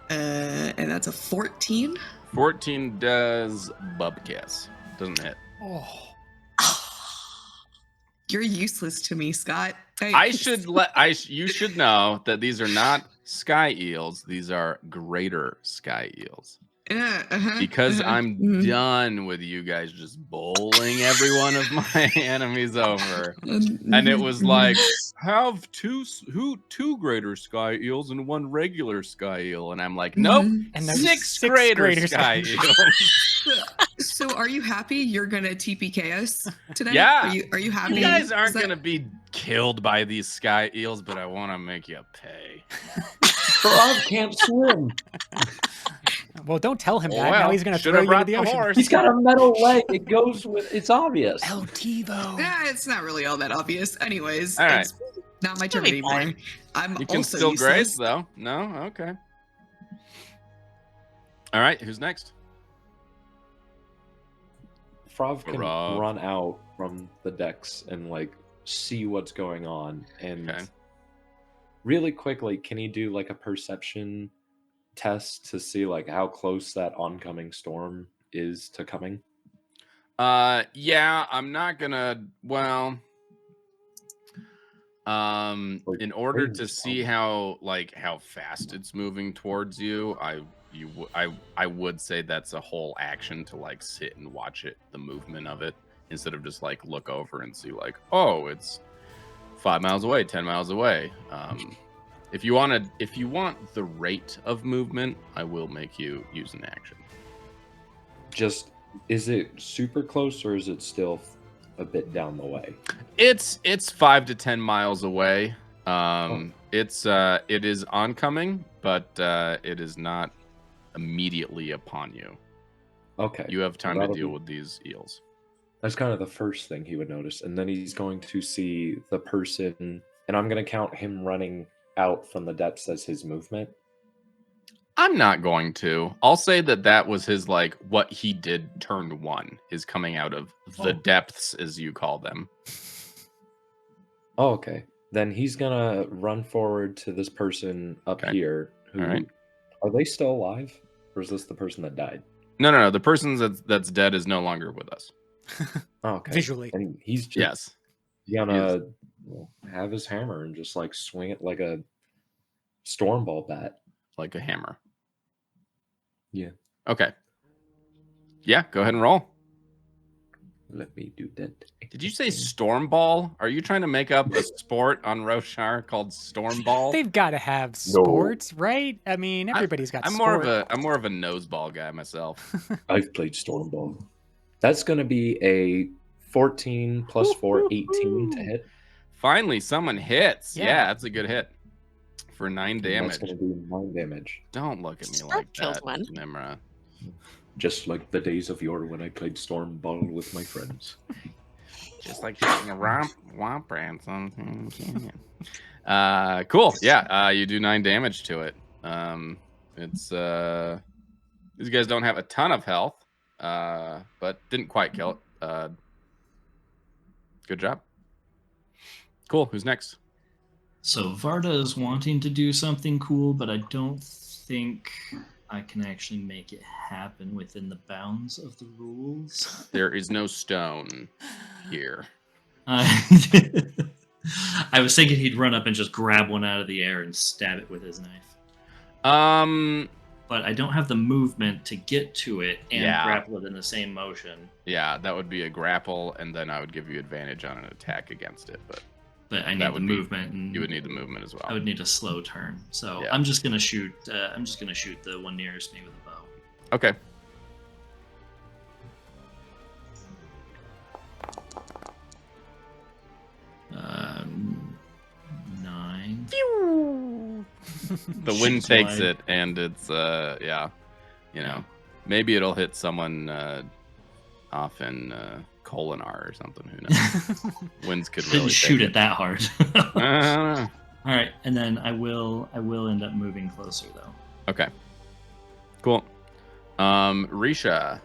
And that's a 14. 14 does bubkiss. Doesn't hit. Oh, You're useless to me, Scott. You should know that these are not sky eels. These are greater sky eels. Because I'm done with you guys just bowling every one of my enemies over. And it was like, have two greater sky eels and 1 regular sky eel. And I'm like, nope, and those 6 greater sky eels. So are you happy you're gonna TPK us today? Yeah. Are you happy? You guys aren't Is that- going to be killed by these sky eels, but I want to make you pay. Farav can't swim. well, don't tell him that. Well, Now he's gonna should throw have you into brought the the ocean. horse. He's got a metal leg. It goes with. It's obvious. El Tivo. Yeah, it's not really all that obvious. Anyways, All right. it's not my turn It'll be anymore. fine. I'm You can also still useless. grace, though. No? Okay. All right, who's next? Farav can Farav. run out from the decks and like see what's going on. And Okay. really quickly, can he do like a perception test to see like how close that oncoming storm is to coming? Yeah, I'm not gonna. Well, Like, in order to range see how fast it's moving towards you, I would say that's a whole action to like sit and watch it, the movement of it, instead of just like look over and see like, oh, it's 5 miles away, 10 miles away. If you want the rate of movement, I will make you use an action. Just is it super close or is it still a bit down the way? It's 5 to 10 miles away. It is oncoming, but it is not immediately upon you. Okay. You have time to That'll deal be- with these eels. That's kind of the first thing he would notice. And then he's going to see the person, and I'm going to count him running out from the depths as his movement. I'm not going to. I'll say that was his like what he did turn 1 is coming out of the depths, as you call them. Oh, okay. Then he's going to run forward to this person up Okay. here. Who, All right. Are they still alive? Or is this the person that died? No. The person that's dead is no longer with us. Oh, okay. Visually. And he's just Yes. gonna have his hammer and just like swing it like a storm ball bat. Like a hammer. Yeah. Okay. Yeah, go ahead and roll. Let me do that. Did you say storm ball? Are you trying to make up a sport on Roshar called storm ball? They've got to have sports, right? I mean, everybody's got. I'm sport. more of a nose ball guy myself. I've played storm ball. That's gonna be a 14 plus 4, 18 to hit. Finally, someone hits. Yeah. Yeah, that's a good hit for 9 And damage. That's gonna do 9 damage. Don't look at me Spark like killed that, one. Nmra. Just like the days of yore when I played Stormball with my friends. Just like shooting a womp ant something. Cool. Yeah, you do 9 damage to it. It's these guys don't have a ton of health, but didn't quite kill it. Good job. Cool. Who's next? So Vardah is wanting to do something cool, but I don't think I can actually make it happen within the bounds of the rules. There is no stone here. I was thinking he'd run up and just grab one out of the air and stab it with his knife. But I don't have the movement to get to it and grapple it in the same motion. Yeah, that would be a grapple, and then I would give you advantage on an attack against it. But I need the movement. And you would need the movement as well. I would need a slow turn. So Yeah. I'm just gonna shoot. I'm just gonna shoot the one nearest me with a bow. Okay. Um, 9. The wind Shoots takes wide. it, and it's maybe it'll hit someone off in Kolinar or something. Who knows? Winds could really Didn't shoot take it that hard. I don't know. All right, and then I will end up moving closer though. Okay. Cool. Risha,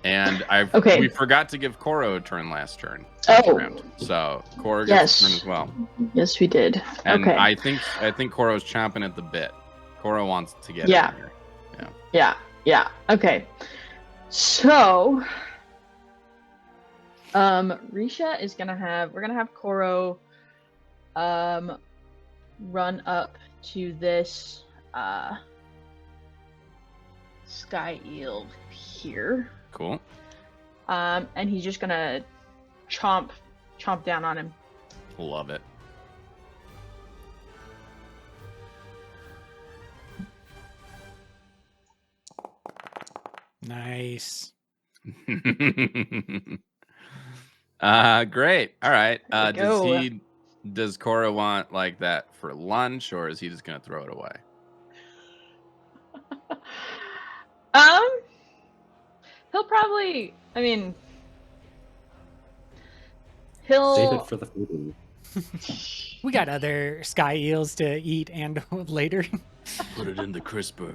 and Okay. we forgot to give Koro a turn last turn. Oh. Round. So Koro gets a turn Yes. as well. Yes, we did. And Okay. I think Koro's chomping at the bit. Koro wants to get Yeah. in here. Yeah. Okay. So, Risha is we're gonna have Koro, run up to this, Skyeel here. Cool. And he's just gonna chomp down on him. Love it. Nice. Great. All right. There we go. Does Koro want like that for lunch, or is he just gonna throw it away? He'll probably. I mean, Save he'll. it for the food. We got other sky eels to eat and later. Put it in the crisper.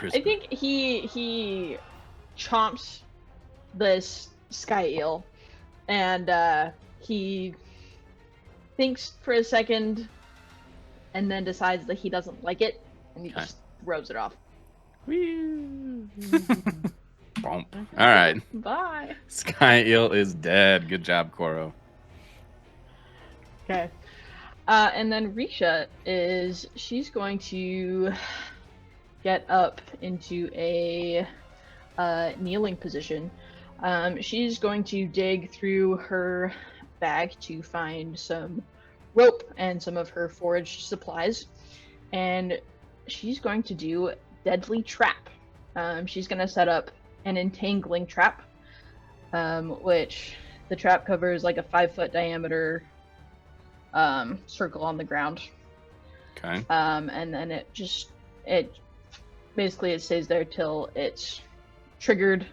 I think he chomps this sky eel, and he thinks for a second, and then decides that he doesn't like it, and he Okay. just throws it off. Bump. All right. Bye. Sky Eel is dead. Good job, Koro. Okay. And then Risha she's going to get up into a kneeling position. She's going to dig through her bag to find some rope and some of her foraged supplies, and she's going to do deadly trap. She's going to set up an entangling trap, which the trap covers like a 5-foot diameter circle on the ground. Okay. And then it stays there till it's triggered.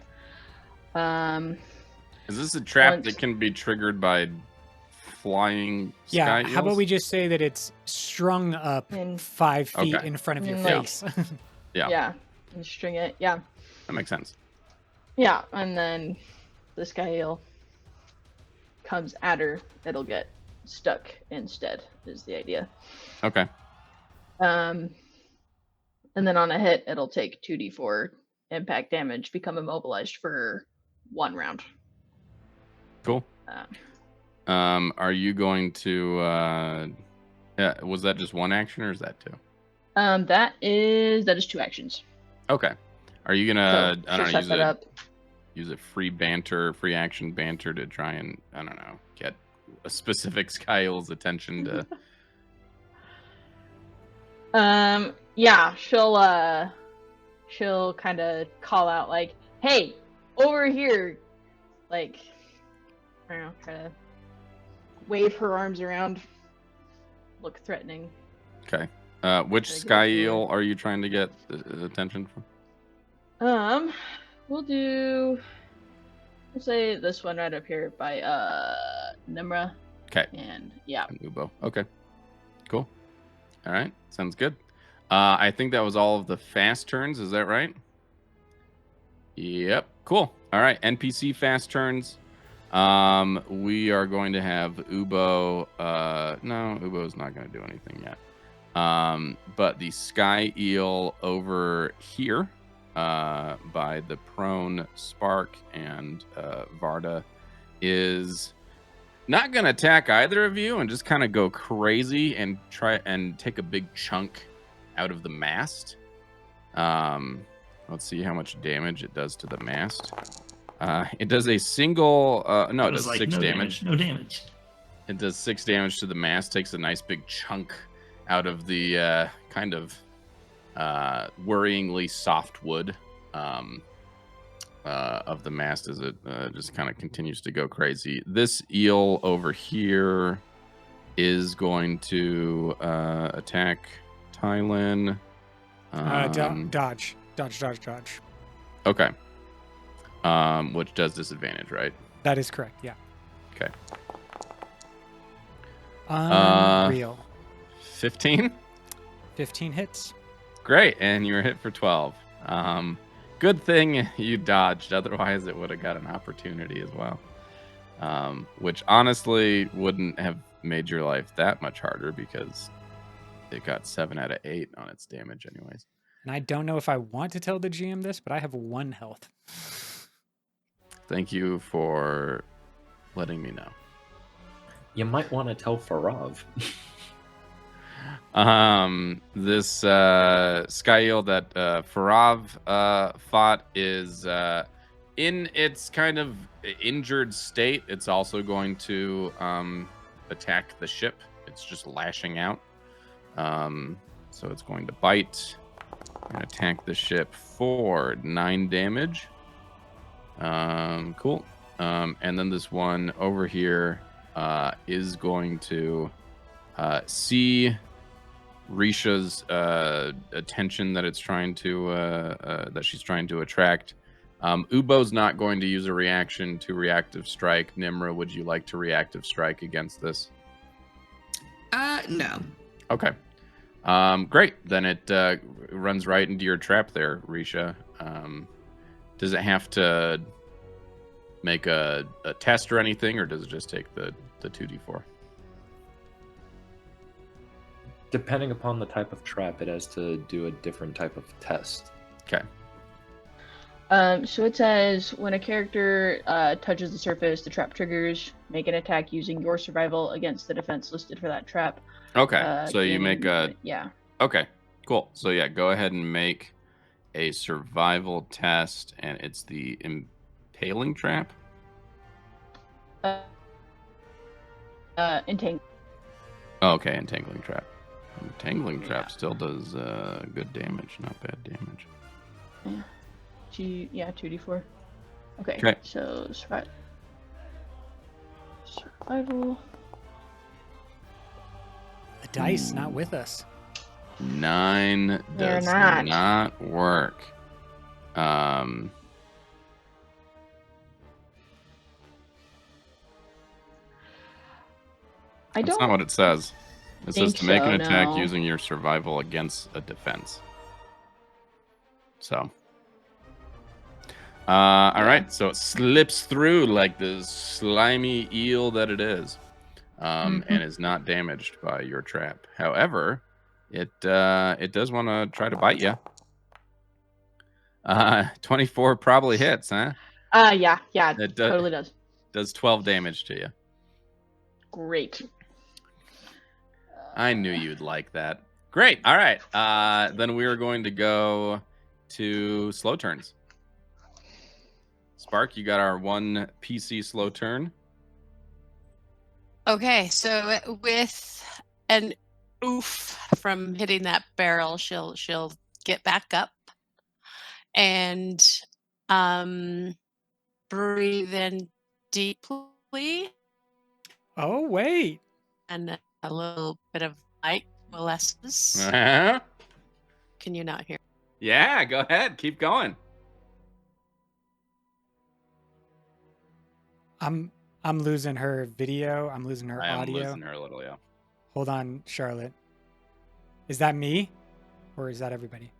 Is this a trap once- that can be triggered by flying Yeah, sky how about eels? we just say that it's strung up In- 5 feet Okay. in front of your Yeah. face? Yeah. And string it. Yeah. That makes sense. Yeah, and then the Skyeel comes at her, it'll get stuck instead, is the idea. Okay. And then on a hit, it'll take 2d4 impact damage, become immobilized for 1 round. Cool. Are you going to was that just one action or is that 2? That is 2 actions. Okay. Are you gonna So I don't she'll know, set that up. use a free action banter to try and I don't know, get a specific Skyel's attention to Yeah, she'll kind of call out like, "Hey, over here!" Like, I don't know, try to wave her arms around, look threatening. Okay. Which Try to get Sky up to her. Eel are you trying to get the attention from? We'll do. Let's say this one right up here by Nmra. Okay. And yeah. And Ubo. Okay. Cool. All right. Sounds good. I think that was all of the fast turns. Is that right? Yep. Cool. All right. NPC fast turns. We are going to have Ubo. No, Ubo's not going to do anything yet. But the Skyeel over here, by the prone Spark and Vardah, is not going to attack either of you and just kind of go crazy and try and take a big chunk out of the mast. Let's see how much damage it does to the mast. It does a single. No, it does like, 6 damage. No damage. It does 6 damage to the mast. Takes a nice big chunk out of the kind of worryingly soft wood of the mast as it just kind of continues to go crazy. This eel over here is going to attack Tylin. Dodge. Okay. Which does disadvantage, right? That is correct. Yeah. Okay. Unreal. 15? 15 hits. Great, and you were hit for 12. Good thing you dodged, otherwise it would have got an opportunity as well. Which honestly wouldn't have made your life that much harder because it got 7 out of 8 on its damage anyways. And I don't know if I want to tell the GM this, but I have 1 health. Thank you for letting me know. You might want to tell Farav. This Skyeel that Farav fought is in its kind of injured state. It's also going to attack the ship. It's just lashing out. So it's going to bite and attack the ship for 9 damage. Cool. And then this one over here is going to see Risha's attention that it's trying to that she's trying to attract. Ubo's not going to use a reaction to reactive strike. Nmra, would you like to reactive strike against this? No. Okay. Great. Then it runs right into your trap there, Risha. Does it have to make a test or anything, or does it just take the 2d4? Depending upon the type of trap, it has to do a different type of test. Okay. So it says when a character touches the surface, the trap triggers. Make an attack using your survival against the defense listed for that trap. Okay. So you make a... Yeah. Okay, cool. So yeah, go ahead and make a survival test, and it's the impaling trap? Entangle. Oh, okay, entangling trap. Entangling trap still does good damage, not bad damage. Yeah. 2d4. Okay. Okay. So survival. The dice not with us. 9 They're does not. not work. That's not what it says. It says to make an attack no. using your survival against a defense. So. All right. So it slips through like the slimy eel that it is, and is not damaged by your trap. However, it does want to try to bite you. 24 probably hits, huh? Yeah. It totally does. Does 12 damage to you. Great. I knew you'd like that. Great. All right. Then we are going to go to slow turns. Spark, you got our 1 PC slow turn. Okay, so with an oof from hitting that barrel, she'll get back up and breathe in deeply, Oh, wait. and a little bit of light coalesces. Uh-huh. Can you not hear? Yeah, go ahead. Keep going. I'm losing her video. I'm losing her I am audio. losing her a little, yeah. Hold on, Charlotte. Is that me, or is that everybody?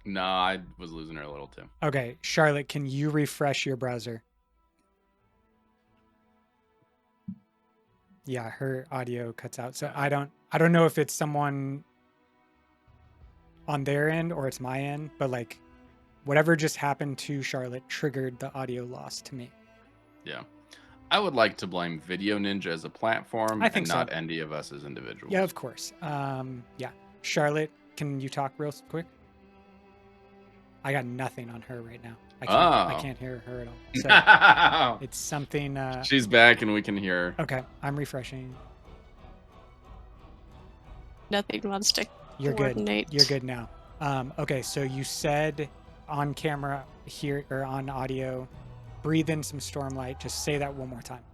No, I was losing her a little too. Okay, Charlotte, can you refresh your browser? Yeah, her audio cuts out. So I don't know if it's someone on their end or it's my end, but like whatever just happened to Charlotte triggered the audio loss to me. Yeah. I would like to blame Video Ninja as a platform I think and so. not any of us as individuals. Yeah, of course. Yeah. Charlotte, can you talk real quick? I got nothing on her right now. I can't hear her at all. So it's something. She's back and we can hear her. Okay, I'm refreshing. Nothing wants to You're coordinate. good. You're good now. Okay, so you said on camera here or on audio, breathe in some stormlight. Just say that one more time.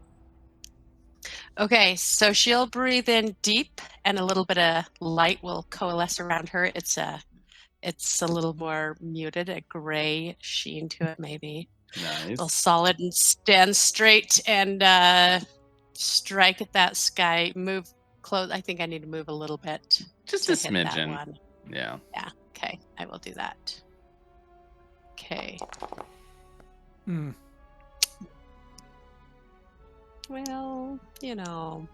Okay, so she'll breathe in deep, and a little bit of light will coalesce around her. It's a little more muted, a gray sheen to it, maybe. Nice. A little solid, and stand straight and strike at that sky. Move close. I think I need to move a little bit. Just to a hit that smidgen. one. Yeah. Yeah. Okay, I will do that. Okay. Mm. Well, you know.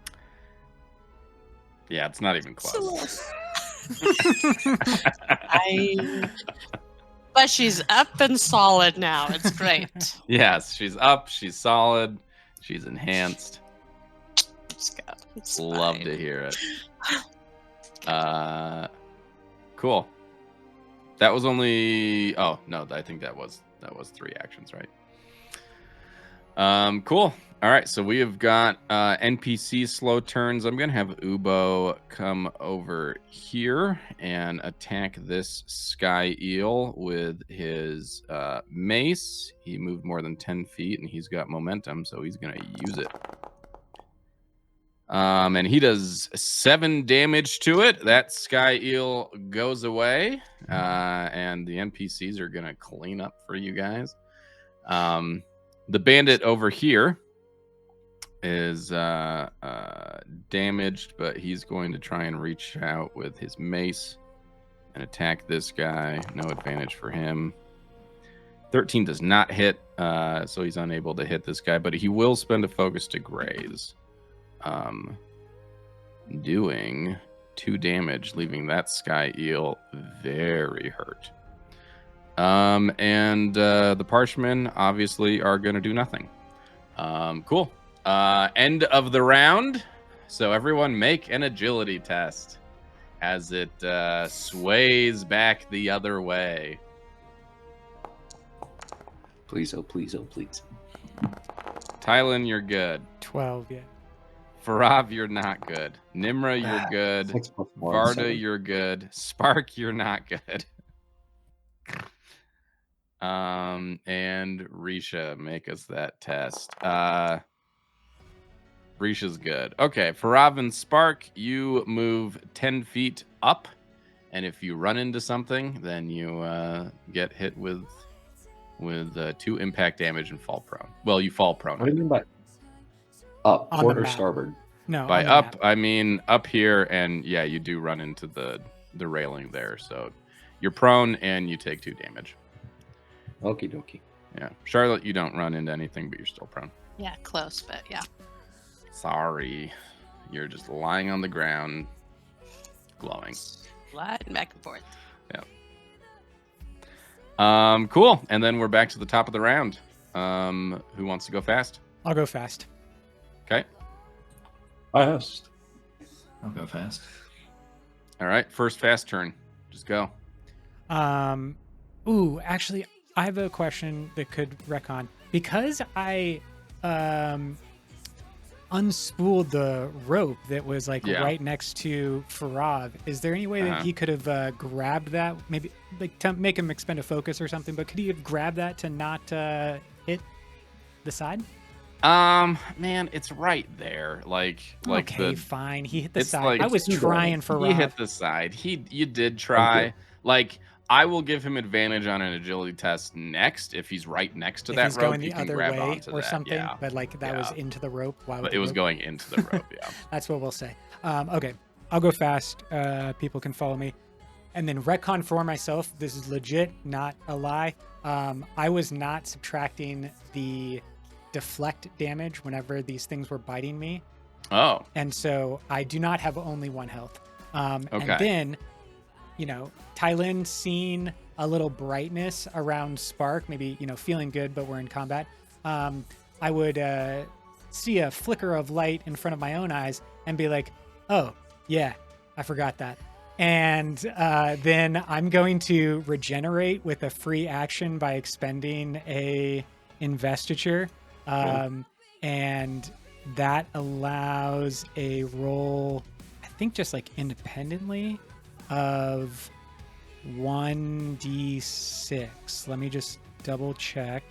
Yeah, it's not even It's a close. But she's up and solid now. It's great. Yes, she's up, she's solid, she's enhanced. Let's go. It's Love fine. to hear it. Cool. That was only no, I think that was 3 actions, right? Cool. All right, so we have got NPC slow turns. I'm gonna have Ubo come over here and attack this Skyeel with his mace. He moved more than 10 feet and he's got momentum, so he's gonna use it. And he does 7 damage to it. That Skyeel goes away, and the NPCs are gonna clean up for you guys. The bandit over here is damaged, but he's going to try and reach out with his mace and attack this guy. No advantage for him. 13 does not hit, so he's unable to hit this guy, but he will spend a focus to graze. Doing 2 damage, leaving that Skyeel very hurt. And the Parshmen obviously are going to do nothing. Cool. End of the round. So everyone make an agility test as it sways back the other way. Please, oh please, oh please. Tylin, you're good. 12, yeah. Farav, you're not good. Nmra, you're good. 6 plus 1, Vardah, 7. you're good. Spark, you're not good. And Risha, make us that test. Risha's good. Okay, Farav and Spark, you move 10 feet up, and if you run into something, then you get hit with 2 impact damage and fall prone. Well, you fall prone. What do you mean by up? On Port the or map. starboard? No. By on the up, map. I mean up here, and yeah, you do run into the railing there. So you're prone, and you take 2 damage. Okie dokie. Yeah, Charlotte, you don't run into anything, but you're still prone. Yeah, close, but yeah. Sorry, you're just lying on the ground, glowing. Sliding back and forth. Cool. And then we're back to the top of the round. Who wants to go fast? I'll go fast. Okay. Fast. I'll go fast. All right. First fast turn. Just go. Ooh, actually, I have a question that could recon. Because I unspooled the rope that was like Yeah. right next to Farav, is there any way that he could have grabbed that? Maybe like to make him expend a focus or something, but could he have grabbed that to not hit the side? Man, it's right there. Like okay, the fine. He hit the it's side. like I was trying for He Farav. hit the side. You did try. Like I will give him advantage on an agility test next if he's right next to If that he's rope. going He the can other grab way onto or that. something, Yeah. but like that was into the rope. Why? But it was going into the rope. Yeah. That's what we'll say. Okay, I'll go fast. People can follow me. And then retcon for myself. This is legit, not a lie. I was not subtracting the deflect damage whenever these things were biting me. Oh. And so I do not have only 1 health. And Okay. then, Tylin seeing a little brightness around Spark, maybe, feeling good, but we're in combat. I would see a flicker of light in front of my own eyes and be like, oh, yeah, I forgot that. And then I'm going to regenerate with a free action by expending a investiture. And that allows a roll, I think just like independently, of 1d6. Let me just double check.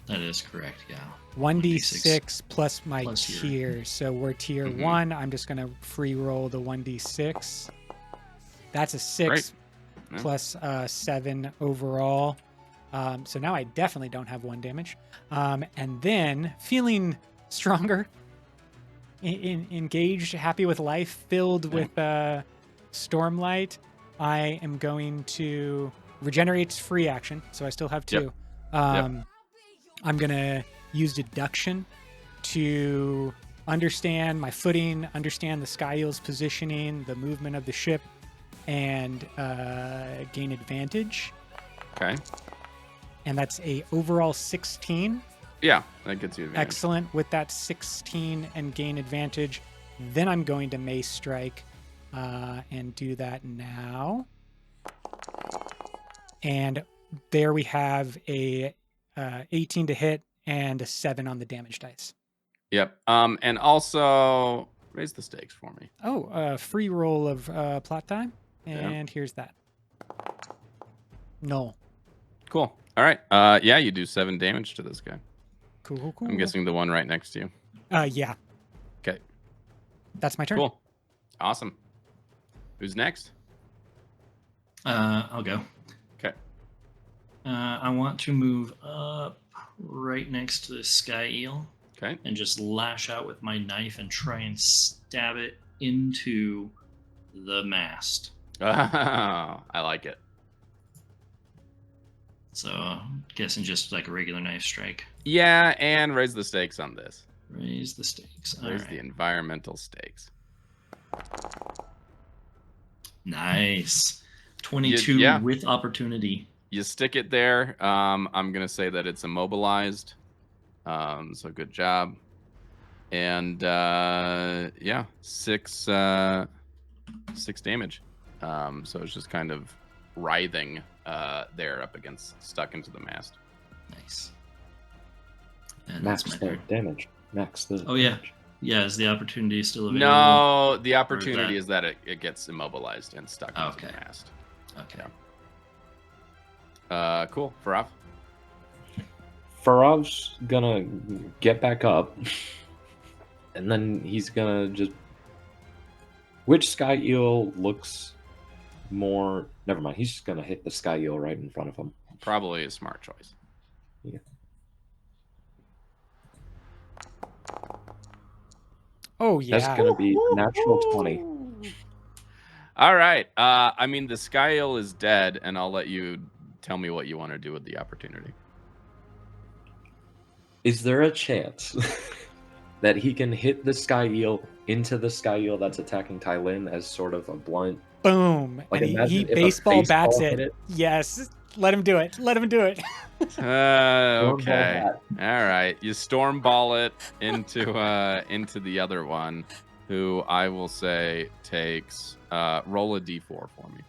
That is correct, yeah. 1d6 plus my plus your- tier. So we're tier Mhm. 1. I'm just going to free roll the 1d6. That's a 6 Great. Yeah. plus 7 overall. So now I definitely don't have 1 damage. And then feeling stronger, engaged, happy with life, filled with Stormlight, I am going to regenerate free action. So I still have 2. I'm going to use deduction to understand my footing, understand the Skyeel's positioning, the movement of the ship, and gain advantage. Okay. And that's a overall 16. Yeah, that gets you advantage. Excellent. With that 16 and gain advantage, then I'm going to Mace Strike and do that now. And there we have a 18 to hit and a 7 on the damage dice. Yep. And also raise the stakes for me. Oh, free roll of plot time. And here's that. No. Cool. All right. Yeah, you do 7 damage to this guy. Cool. I'm guessing the one right next to you. Yeah. Okay. That's my turn. Cool. Awesome. Who's next? I'll go. Okay. I want to move up right next to the Skyeel Okay. and just lash out with my knife and try and stab it into the mast. I like it. So, guessing just like a regular knife strike. Yeah, and raise the stakes on this. Raise the stakes. All Raise right. the environmental stakes. Nice. 22 yeah. with opportunity. You stick it there. I'm gonna say that it's immobilized. So good job. And yeah, 6 damage. So it's just kind of writhing there up against, stuck into the mast. Nice. And Max that's the my turn. damage. Max the Oh, yeah. damage. Yeah, is the opportunity still available? No, the opportunity that- is that it gets immobilized and stuck into Okay. the mast. Okay. Cool. Farav? Farav's gonna get back up, and then he's gonna just. Which Skyeel looks more? Never mind. He's just gonna hit the Skyeel right in front of him. Probably a smart choice. Yeah. Oh, yeah. That's gonna be a natural 20. All right. I mean, the Skyeel is dead, and I'll let you tell me what you want to do with the opportunity. Is there a chance that he can hit the Skyeel into the Skyeel that's attacking Tylin as sort of a blunt? Boom. Like, And he imagine if a baseball bats hit it. Yes. Let him do it. Let him do it. Okay. All right. You storm ball it into the other one, who I will say takes roll a d4 for me.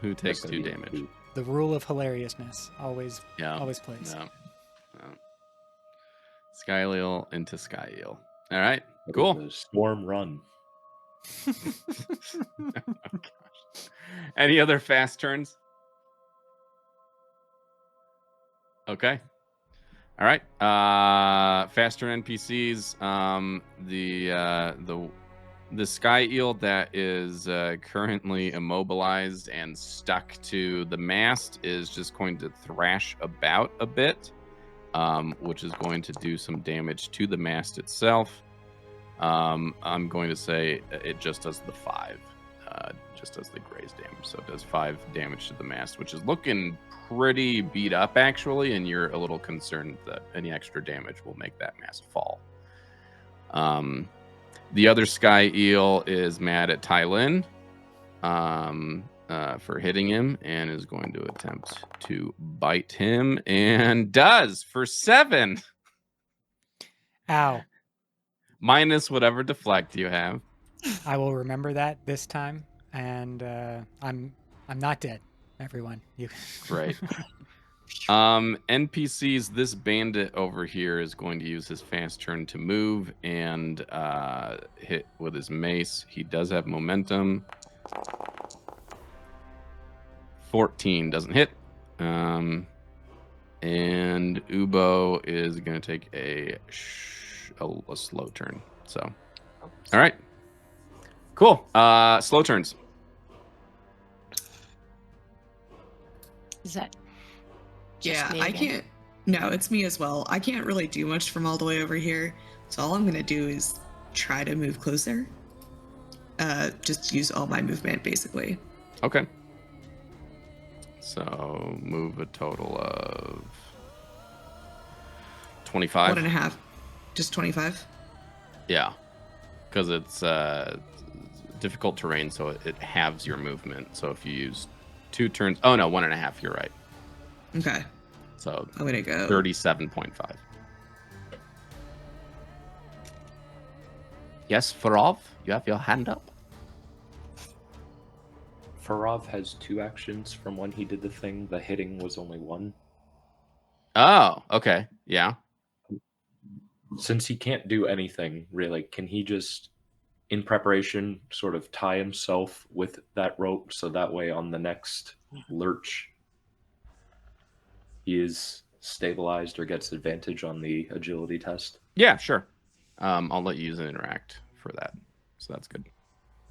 Who takes 2 damage? The rule of hilariousness always Yeah. always plays. No. Skyeel into Skyeel. All right. What Cool. is this? Storm run. Oh, gosh. Any other fast turns? Okay. All right. Faster NPCs. The Skyeel that is currently immobilized and stuck to the mast is just going to thrash about a bit, which is going to do some damage to the mast itself. I'm going to say it just does the 5. Just does the graze damage. So it does 5 damage to the mast, which is looking pretty beat up, actually, and you're a little concerned that any extra damage will make that mast fall. The other Skyeel is mad at Tylin for hitting him and is going to attempt to bite him, and does for 7. Ow. Minus whatever deflect you have. I will remember that this time, and I'm not dead, everyone. You Right. NPCs, this bandit over here is going to use his fast turn to move and hit with his mace. He does have momentum. 14 doesn't hit. And Ubo is going to take a slow turn. So, all right. Cool. Slow turns. Is that Yeah, me I again? can't. No, it's me as well. I can't really do much from all the way over here. So all I'm gonna do is try to move closer. Just use all my movement, basically. Okay. So move a total of 25. 1.5. Just 25. Yeah, because it's difficult terrain, so it halves your movement. So if you use 2 turns, oh no, 1.5. You're right. Okay. So I'm gonna go 37.5. Yes, Farav, you have your hand up. Farav has 2 actions from when he did the thing. The hitting was only 1. Oh, okay, yeah. Since he can't do anything, really, can he just, in preparation, sort of tie himself with that rope so that way on the next lurch he is stabilized or gets advantage on the agility test? Yeah, sure. I'll let you use an interact for that. So that's good.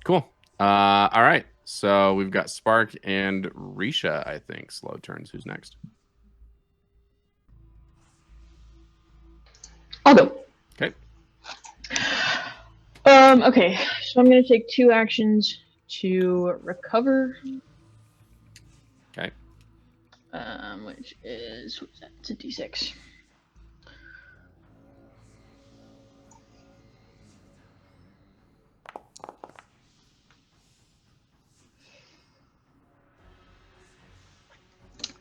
Cool. All right. So we've got Spark and Risha, I think. Slow turns. Who's next? I'll go. Okay. Okay, so I'm gonna take 2 actions to recover. Okay. Which is, what's that? It's a D6.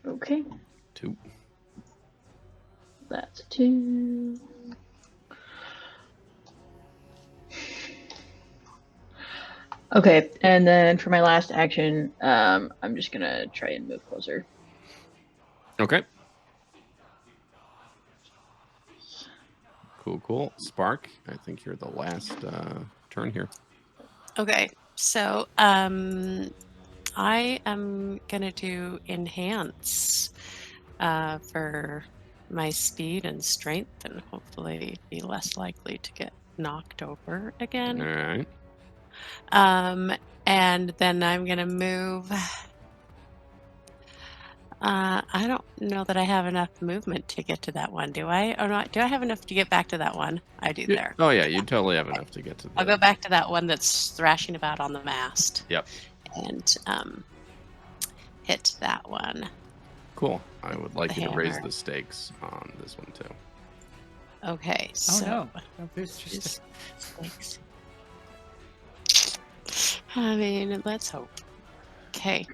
Okay, 2. that's 2. Okay, and then for my last action, I'm just gonna try and move closer. Okay. Cool. Spark, I think you're the last turn here. Okay, so I am gonna do enhance for my speed and strength, and hopefully be less likely to get knocked over All again. right. And then I'm gonna move. I don't know that I have enough movement to get to that one, do I? Or not? Do I have enough to get back to that one? I do there. Oh, yeah, you totally have enough to get to the... I'll go back to that one that's thrashing about on the mast. Yep. And hit that one. Cool. I would like The you to raise hammer. the stakes on this one, too. Okay, Oh so no. No, there's just just stakes. I mean, let's hope. Okay.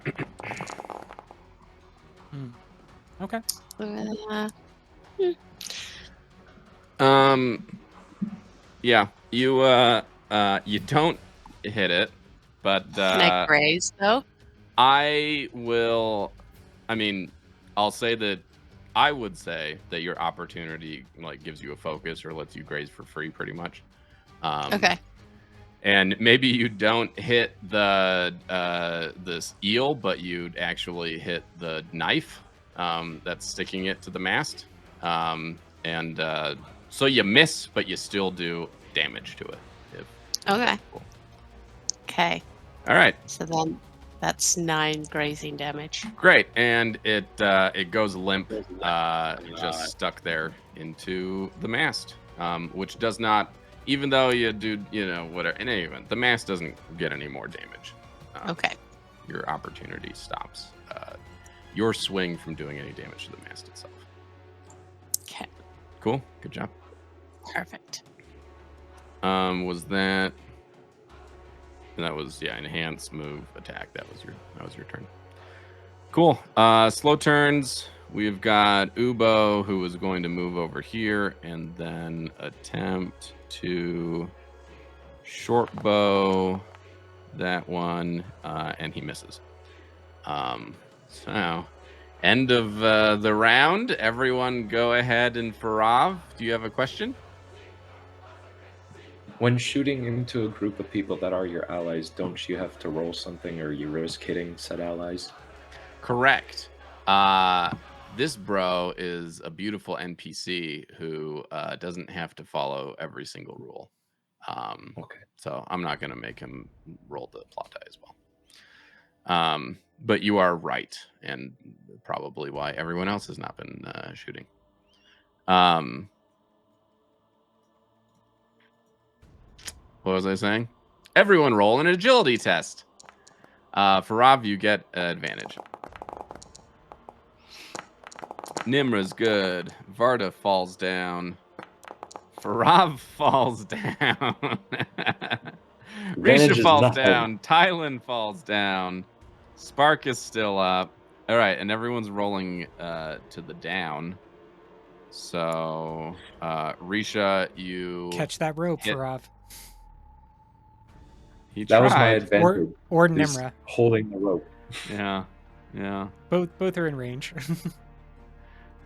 okay. Yeah, you don't hit it, but Can I graze though? I would say that your opportunity like gives you a focus or lets you graze for free pretty much. Okay. And maybe you don't hit the this eel, but you'd actually hit the knife that's sticking it to the mast. And so you miss, but you still do damage to it. Okay. Okay. All right. So then that's 9 grazing damage. Great. And it goes limp, just stuck there into the mast, which does not, even though you do, whatever. In any event, the mast doesn't get any more damage. Okay. Your opportunity stops. Your swing from doing any damage to the mast itself. Okay. Cool. Good job. Perfect. Was that? That was enhance, move, attack. That was your turn. Cool. Slow turns. We've got Ubo, who is going to move over here and then attempt to short bow that one, and he misses. So end of the round. Everyone, go ahead and Farav. Do you have a question? When shooting into a group of people that are your allies, don't you have to roll something, or you risk hitting said allies? Correct. This bro is a beautiful NPC who doesn't have to follow every single rule. Okay. So I'm not going to make him roll the plot die as well. But you are right, and probably why everyone else has not been shooting. What was I saying? Everyone roll an agility test. For Rob, you get advantage. Nmra's good. Vardah falls down. Farav falls down. Risha falls down. Tylin falls down. Spark is still up. All right, and everyone's rolling to the down. So, Risha, you Catch that rope, Farav. He that tried. was my advantage. Or is Nmra. Holding the rope. Yeah. Both are in range.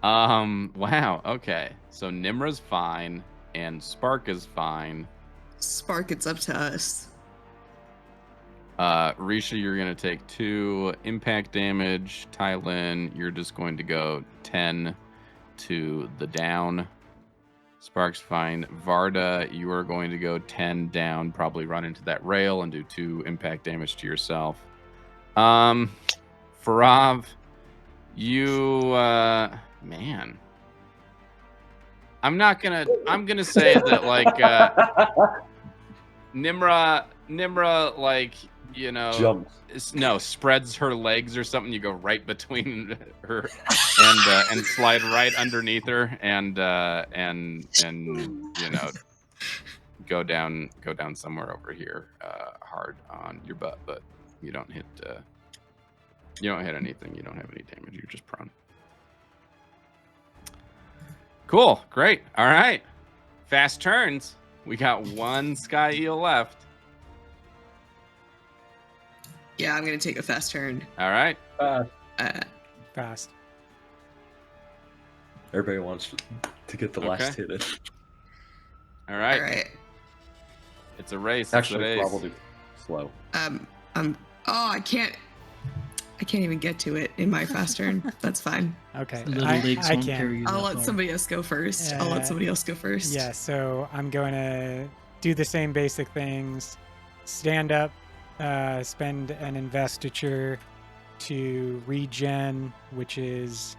Wow. Okay. So Nmra's fine, and Spark is fine. Spark, it's up to us. Risha, you're gonna take 2 impact damage. Tylin, you're just going to go 10 to the down. Spark's fine. Vardah, you are going to go 10 down, probably run into that rail and do 2 impact damage to yourself. Farav, you man. I'm gonna say that like Nmra like, Jumps. spreads her legs or something. You go right between her and slide right underneath her and go down somewhere over here hard on your butt, but you don't hit anything. You don't have any damage. You're just prone. Cool. Great. All right. Fast turns. We got 1 Skyeel left. Yeah, I'm gonna take a fast turn. All right. Fast. Everybody wants to get the last hit in. All right. All right. It's a race. Actually, it's a race. probably slow. I can't even get to it in my fast turn. That's fine. Okay. The little legs I won't can. carry you I'll that let far. somebody else go first. I'll let somebody else go first. Yeah, so I'm going to do the same basic things. Stand up, spend an investiture to regen, which is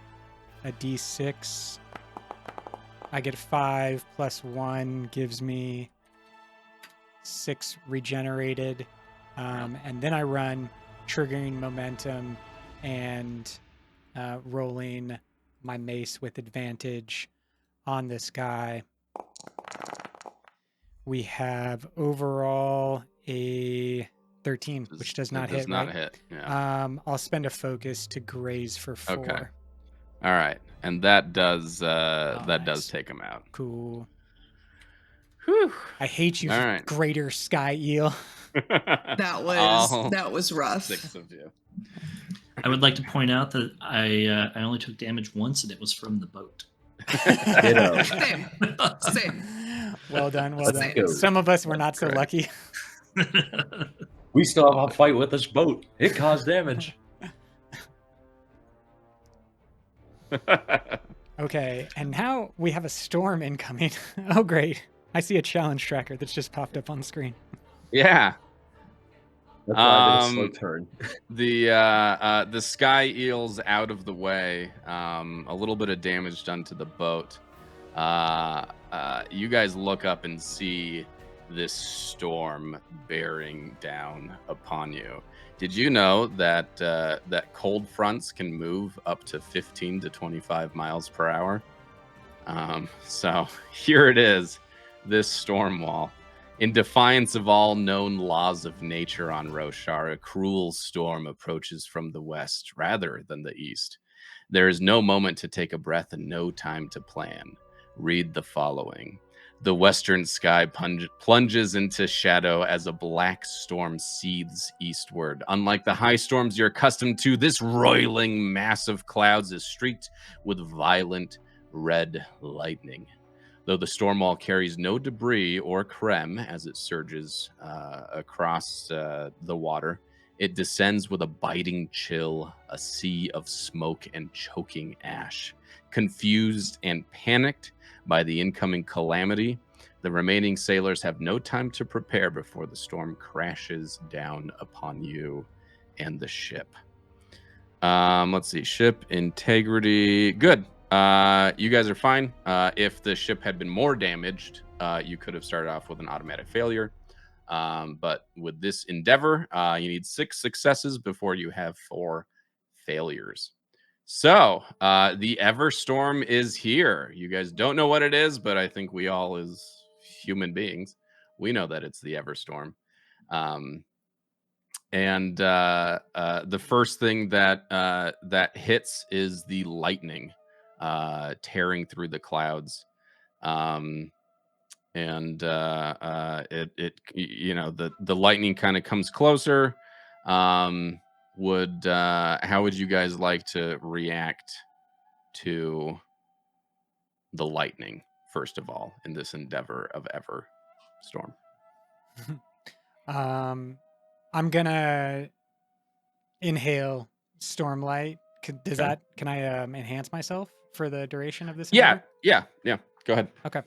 a d6. I get 5 plus 1 gives me 6 regenerated. And then I run, triggering momentum and rolling my mace with advantage on this guy. We have overall a 13, which does not hit. Does not right? hit. Yeah. I'll spend a focus to graze for 4. Okay. All right, and that does Nice. take him out. Cool. Whew. I hate you, All right. greater Skyeel. That was rough. 6 of you. I would like to point out that I only took damage once, and it was from the boat. Ditto. Same. Well done. Well Let's done. go. Some of us were not so Correct. lucky. We still have a fight with this boat. It caused damage. Okay, and now we have a storm incoming. Oh, great. I see a challenge tracker that's just popped up on the screen. Yeah. That's why I did a slow turn. The Skyeel's out of the way. A little bit of damage done to the boat. You guys look up and see this storm bearing down upon you. Did you know that that cold fronts can move up to 15 to 25 miles per hour? So here it is, this storm wall. In defiance of all known laws of nature on Roshar, a cruel storm approaches from the west rather than the east. There is no moment to take a breath and no time to plan. Read the following. The western sky plunges into shadow as a black storm seethes eastward. Unlike the high storms you're accustomed to, this roiling mass of clouds is streaked with violent red lightning. Though the storm wall carries no debris or creme as it surges across the water, it descends with a biting chill, a sea of smoke and choking ash. Confused and panicked by the incoming calamity, the remaining sailors have no time to prepare before the storm crashes down upon you and the ship. Let's see. Ship integrity. Good. You guys are fine. If the ship had been more damaged, you could have started off with an automatic failure. But with this endeavor, you need 6 successes before you have 4 failures. So the Everstorm is here. You guys don't know what it is, but I think we all, as human beings, we know that it's the Everstorm. And the first thing that hits is the lightning tearing through the clouds. And it you know, the lightning kind of comes closer. How would you guys like to react to the lightning first of all in this endeavor of Everstorm? I'm gonna inhale Stormlight. Can I enhance myself for the duration of this endeavor? Yeah. Go ahead. Okay.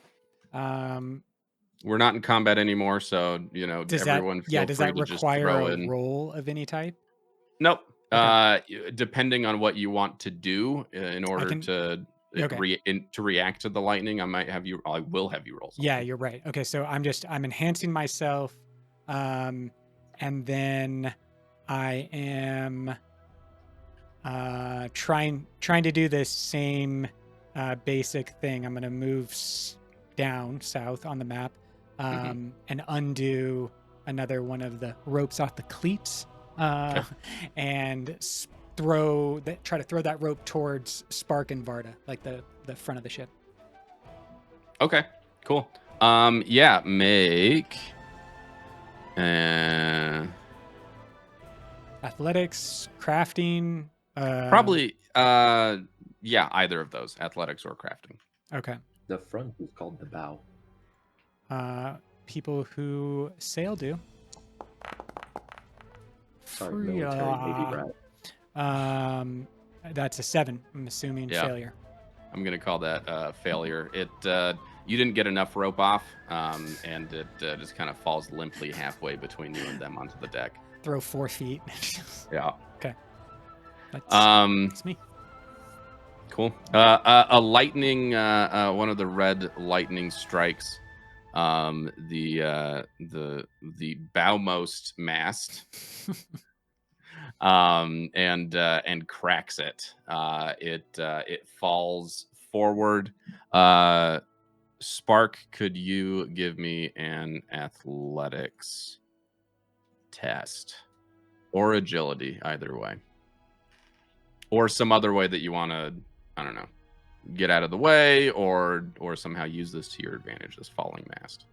We're not in combat anymore, so you know everyone. Does that just require throw a in. roll of any type? Nope. Okay. Depending on what you want to do in order to react to the lightning, I will have you roll something. Yeah, you're right. Okay, so I'm enhancing myself, and then I am trying to do this same basic thing. I'm going to move down south on the map, and undo another one of the ropes off the cleats, and try to throw that rope towards Spark and Vardah, like the front of the ship. Okay, cool. Make athletics, crafting, probably either of those, athletics or crafting. Okay. The front is called the bow. People who sail do. Sorry, military Navy brat. That's a 7. I'm assuming failure. I'm gonna call that failure. It you didn't get enough rope off, and it just kind of falls limply halfway between you and them onto the deck. Throw 4 feet. Yeah. Okay. That's me. Cool. A lightning, one of the red lightning strikes the bowmost mast, and cracks it. It falls forward. Spark, could you give me an athletics test or agility, either way, or some other way that you want to, I don't know, get out of the way or somehow use this to your advantage, this falling mast.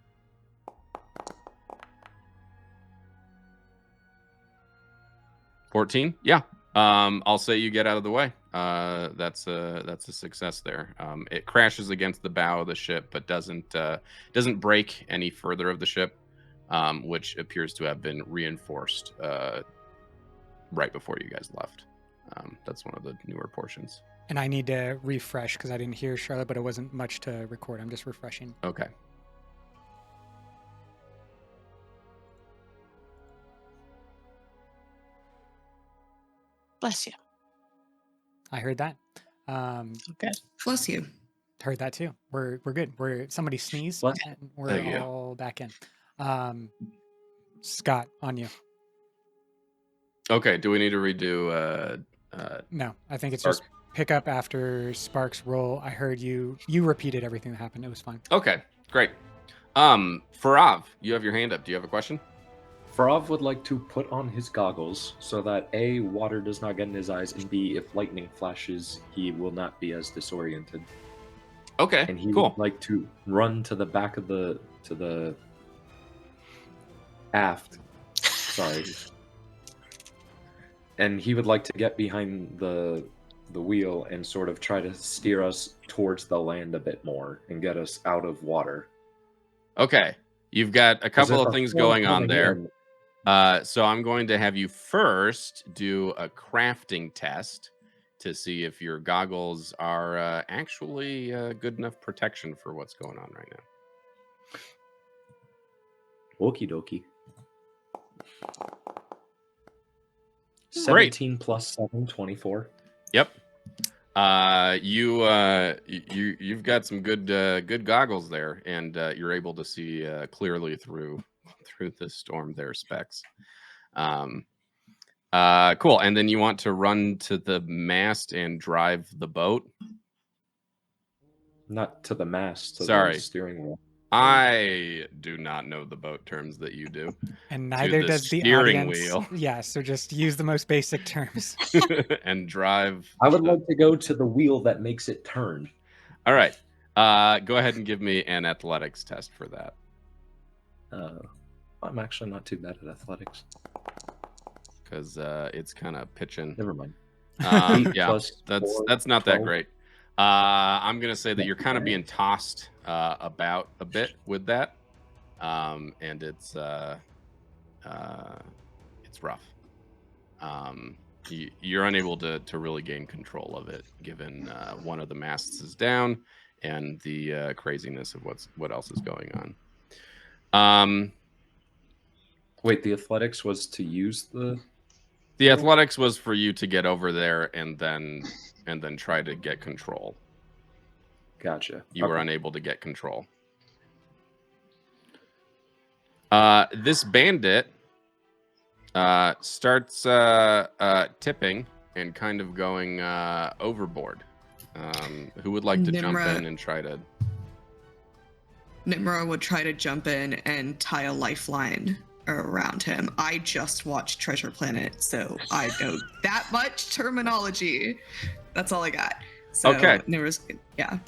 $14? Yeah. I'll say you get out of the way. That's a success there. It crashes against the bow of the ship, but doesn't break any further of the ship, which appears to have been reinforced right before you guys left. That's one of the newer portions. And I need to refresh because I didn't hear Charlotte, but it wasn't much to record. I'm just refreshing. Okay. Bless you. I heard that. Okay. Bless you. Heard that too. We're good. Somebody sneezed Bless and we're Thank you. all back in. Scott, on you. Okay. Do we need to redo? No, I think it's Spark. just pick up after Spark's roll. I heard you repeated everything that happened. It was fine. Okay. Great. Farav, you have your hand up. Do you have a question? Farav would like to put on his goggles so that A, water does not get in his eyes, and B, if lightning flashes, he will not be as disoriented. Okay. And he Cool. would like to run to the back of the aft. Sorry. And he would like to get behind the wheel and sort of try to steer us towards the land a bit more and get us out of water. Okay. You've got a couple Because if of a things storm going on coming there. in- So I'm going to have you first do a crafting test to see if your goggles are actually good enough protection for what's going on right now. Okie dokie. Great. 17 plus 7, 24. Yep. You've got some good goggles there, and you're able to see clearly through the storm there, Specs. Cool. And then you want to run to the mast and drive the boat. Not to the mast, to Sorry. the steering wheel. I do not know the boat terms that you do. And neither the does the steering audience. wheel. Yeah, so just use the most basic terms. And drive. I would like to go to the wheel that makes it turn. All right. Go ahead and give me an athletics test for that. I'm actually not too bad at athletics. Because it's kind of pitching. Never mind. Yeah, 8 plus that's 4, not that 12. great. I'm gonna say that you're kind of being tossed about a bit with that, and it's rough. You're unable to really gain control of it, given one of the masts is down and the craziness of what else is going on. Wait, the athletics was to use the... The athletics was for you to get over there and then try to get control. Gotcha. You were Okay. unable to get control. This bandit starts tipping and kind of going overboard. Who would like to jump Nmra. in and try to... Nmra would try to jump in and tie a lifeline around him. I just watched Treasure Planet, so I know that much terminology. That's all I got. So Okay. Nmra's, yeah.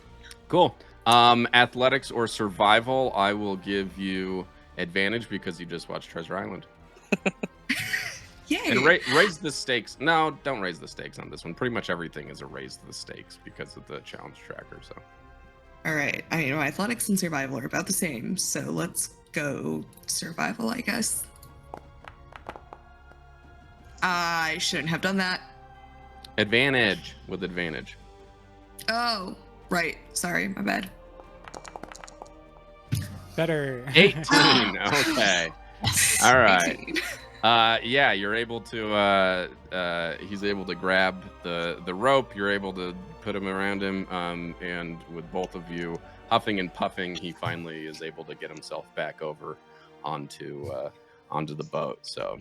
Cool. Athletics or survival, I will give you advantage because you just watched Treasure Island. Yay! And raise the stakes. No, don't raise the stakes on this one. Pretty much everything is a raise the stakes because of the challenge tracker. So All right. I mean, my athletics and survival are about the same, so let's go survival, I guess. I shouldn't have done that. advantage with advantage. Oh, right. Sorry, my bad. Better. 18. Okay. All right. 18. Yeah, you're able to. He's able to grab the rope. You're able to put him around him, and with both of you huffing and puffing, he finally is able to get himself back over onto the boat. So,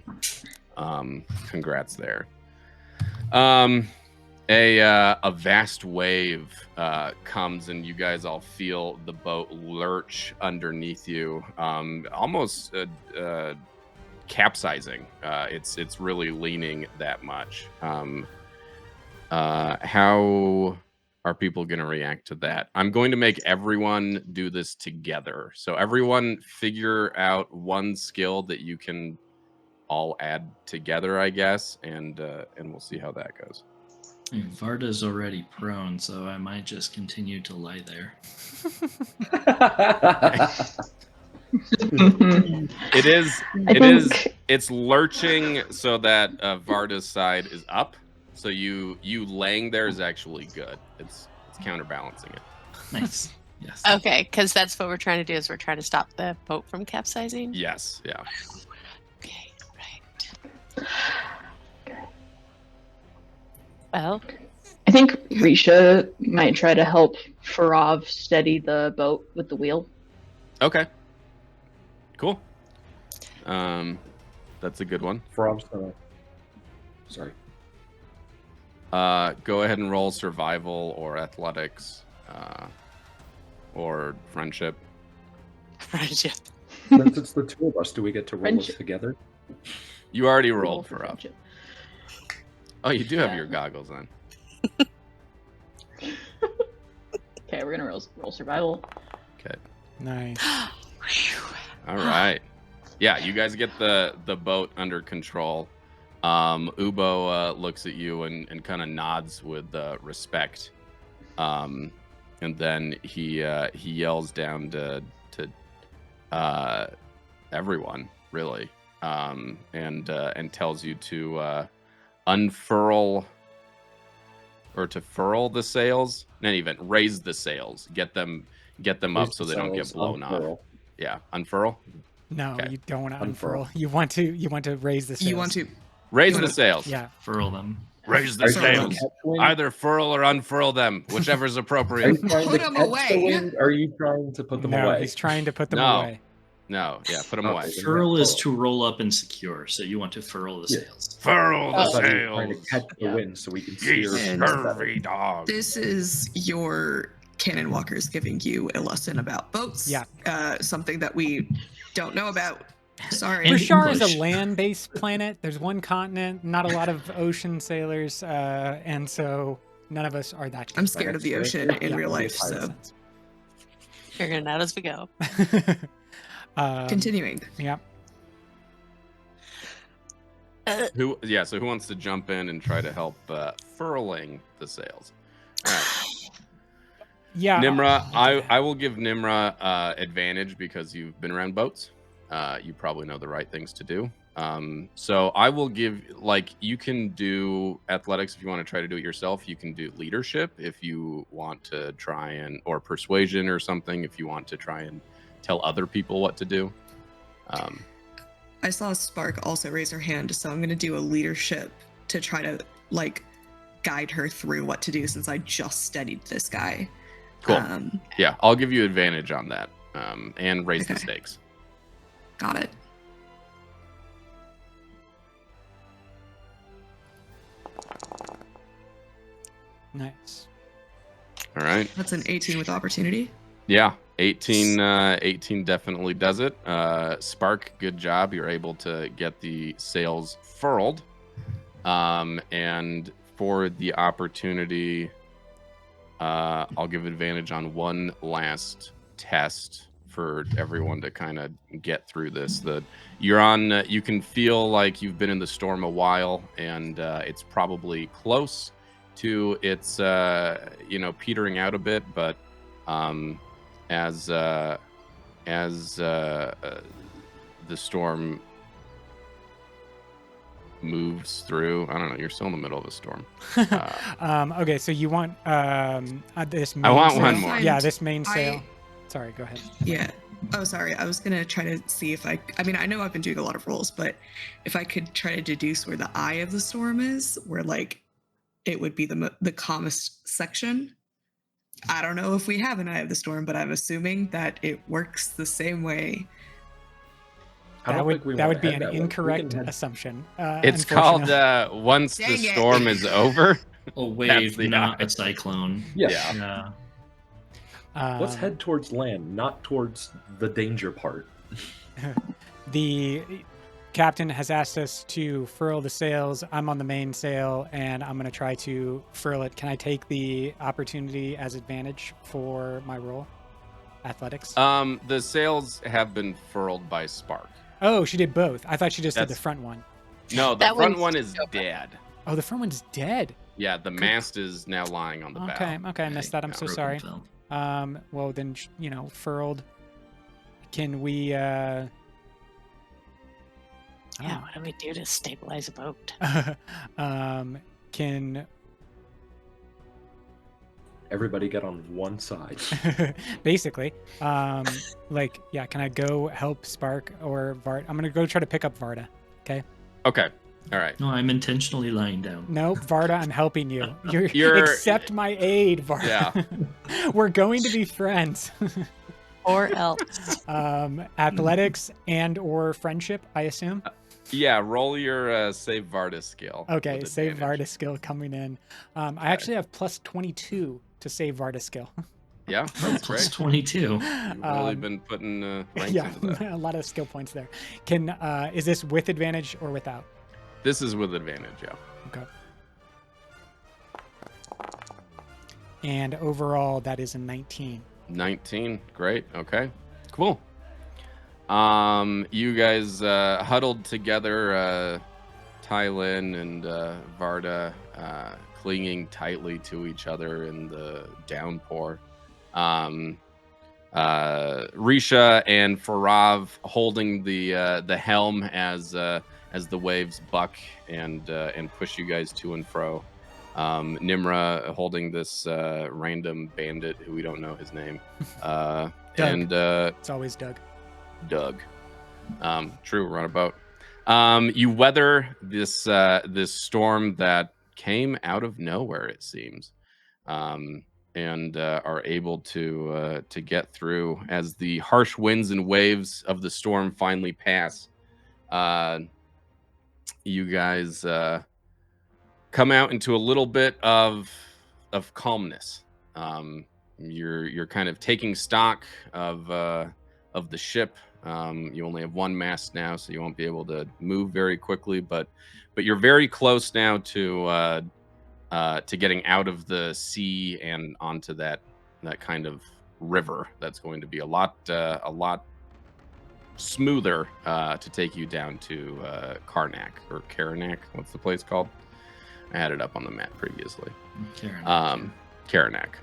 congrats there. A vast wave comes, and you guys all feel the boat lurch underneath you, almost capsizing. It's really leaning that much. How are people going to react to that? I'm going to make everyone do this together. So everyone figure out one skill that you can all add together, I guess, and we'll see how that goes. Vardah's already prone, so I might just continue to lie there. It's lurching so that Vardah's side is up. So you laying there is actually good. It's counterbalancing it. Nice. Yes. Okay, because that's what we're trying to do. Is we're trying to stop the boat from capsizing. Yes, yeah. Okay, right. Well, I think Risha might try to help Farav steady the boat with the wheel. Okay. Cool. That's a good one. Sorry. Go ahead and roll survival or athletics, or friendship. friendship. Since it's the two of us, do we get to roll Friendship. it together? You already Roll rolled for for up. friendship. Oh, you do have Yeah. your goggles on. Okay, we're gonna roll survival. Okay. Nice. All right. Yeah, you guys get the boat under control. Ubo looks at you and kind of nods with respect. And then he yells down to everyone, really, and tells you to unfurl or to furl the sails. Not even raise the sails. Get them up so they don't get blown off. Yeah, unfurl. No, Okay. you don't want to Unfurl. unfurl. You want to raise the sails. You want to Raise You the wanna- sails. Yeah. Furl them. Raise the Are you trying to sails. catch wind? Either furl or unfurl them, whichever's Are appropriate. you trying Put to 'em catch away. the wind? Or are you trying to put them No, away? he's trying to put them No. away. No, yeah, put them Okay. away. Furl is to roll up and secure, so you want to furl the Yeah. sails. Furl I the thought you were trying to sails. catch the Yeah. wind so we can Ye steer. And- scurvy dog. This is your Canonwalkers giving you a lesson about boats. Yeah. Something that we don't know about. Sorry. And Rashar is a English. land-based planet. There's one continent, not a lot of ocean sailors, and so none of us are that good. I'm scared of the ocean in Yeah. real life, Yeah. so Figuring it out as we go. continuing. Yeah. So who wants to jump in and try to help furling the sails? All right. Yeah. Nmra, I'll do that. I will give Nmra advantage because you've been around boats. You probably know the right things to do. So I will give, like, you can do athletics if you want to try to do it yourself. You can do leadership if you want to try and, or persuasion or something if you want to try and tell other people what to do. I saw Spark also raise her hand, so I'm going to do a leadership to try to, like, guide her through what to do since I just studied this guy. Cool. Yeah, I'll give you advantage on that, and raise the Okay. stakes. Got it. Nice. All right. That's an 18 with opportunity. Yeah, 18 definitely does it. Spark, good job. You're able to get the sails furled. And for the opportunity, I'll give advantage on one last test for everyone to kind of get through this. You're on. You can feel like you've been in the storm a while, and it's probably close to its petering out a bit, but as the storm moves through, I don't know, you're still in the middle of a storm. Okay, so you want this main I want sail? one more. Yeah, this main sail. I- Sorry, go ahead. Yeah. Oh, sorry. I was going to try to see if I mean, I know I've been doing a lot of rolls, but if I could try to deduce where the eye of the storm is, where, like, it would be the calmest section. I don't know if we have an eye of the storm, but I'm assuming that it works the same way. I don't think we That wanna would be head an that way. We can incorrect head- assumption. It's called unfortunately. once the Dang it. storm is over. A wave, the not eye. a cyclone. Yeah. Yeah. Let's head towards land, not towards the danger part. The captain has asked us to furl the sails. I'm on the main sail, and I'm going to try to furl it. Can I take the opportunity as advantage for my roll? Athletics. The sails have been furled by Spark. Oh, she did both. I thought she just did the That's- front one. No, the That front one's one is still bad. dead. Oh, the front one's dead. Yeah, the mast is now lying on the bow. Okay, I missed that. I'm so Broken sorry. film. Well then, furled. Can we? I don't Yeah, know. what do we do to stabilize a boat? can Everybody get on one side. basically, like, yeah, can I go help Spark or Vard? I'm gonna go try to pick up Vardah. Okay. Okay. All right. No, I'm intentionally lying down. Nope, Vardah, I'm helping you. You're- Accept my aid, Vardah. We're going to be friends. Or else. Athletics and or friendship, I assume. Yeah, roll your save Vardah skill. Okay, with save advantage. Vardah skill coming in. I actually have plus 22 to save Vardah skill. Yeah, that's Plus great. 22. You've really been putting ranks Yeah, into that. a lot of skill points there. Can is this with advantage or without? This is with advantage, yeah. Okay. And overall, that is a 19. 19. Great. Okay. Cool. You guys huddled together, Tylin and Vardah, clinging tightly to each other in the downpour. Risha and Farav holding the helm as the waves buck and push you guys to and fro. Nmra holding this random bandit who we don't know his name. And It's always Doug. Doug. True, we're on a boat. You weather this storm that came out of nowhere, it seems, and are able to get through as the harsh winds and waves of the storm finally pass. You guys come out into a little bit of calmness. You're kind of taking stock of the ship. You only have one mast now, so you won't be able to move very quickly. But you're very close now to getting out of the sea and onto that kind of river. That's going to be a lot smoother to take you down to Karnak or Karanak. What's the place called? I had it up on the map previously. Karanak.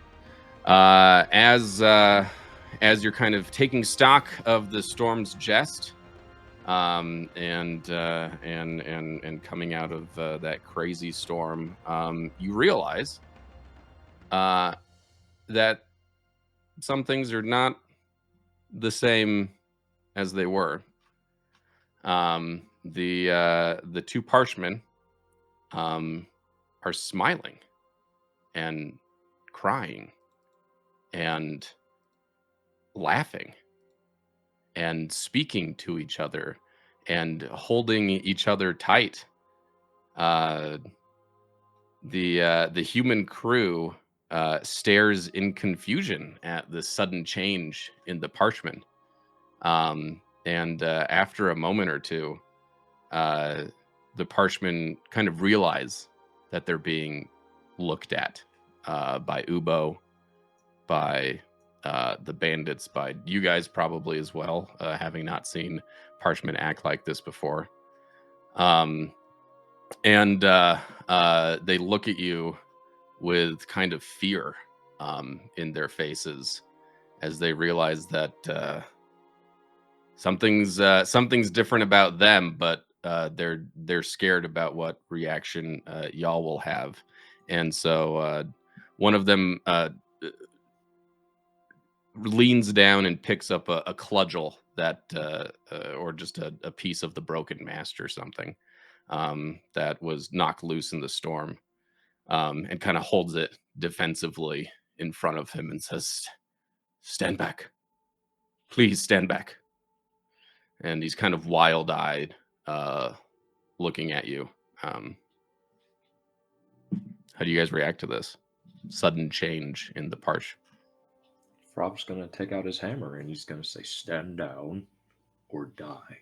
As you're kind of taking stock of the storm's jest, and coming out of that crazy storm, you realize that some things are not the same as they were. The two parshmen are smiling and crying and laughing and speaking to each other and holding each other tight. The human crew stares in confusion at the sudden change in the parshmen. And after a moment or two, the parshmen kind of realize that they're being looked at by Ubo, by the bandits, by you guys probably as well, having not seen parshmen act like this before. And they look at you with kind of fear in their faces as they realize that something's different about them, but they're scared about what reaction y'all will have. And so one of them leans down and picks up a cudgel that or just a piece of the broken mast or something that was knocked loose in the storm, and kind of holds it defensively in front of him and says, "Stand back. Please stand back." And he's kind of wild-eyed, looking at you. How do you guys react to this sudden change in the parsh? Rob's going to take out his hammer and he's going to say, "Stand down or die."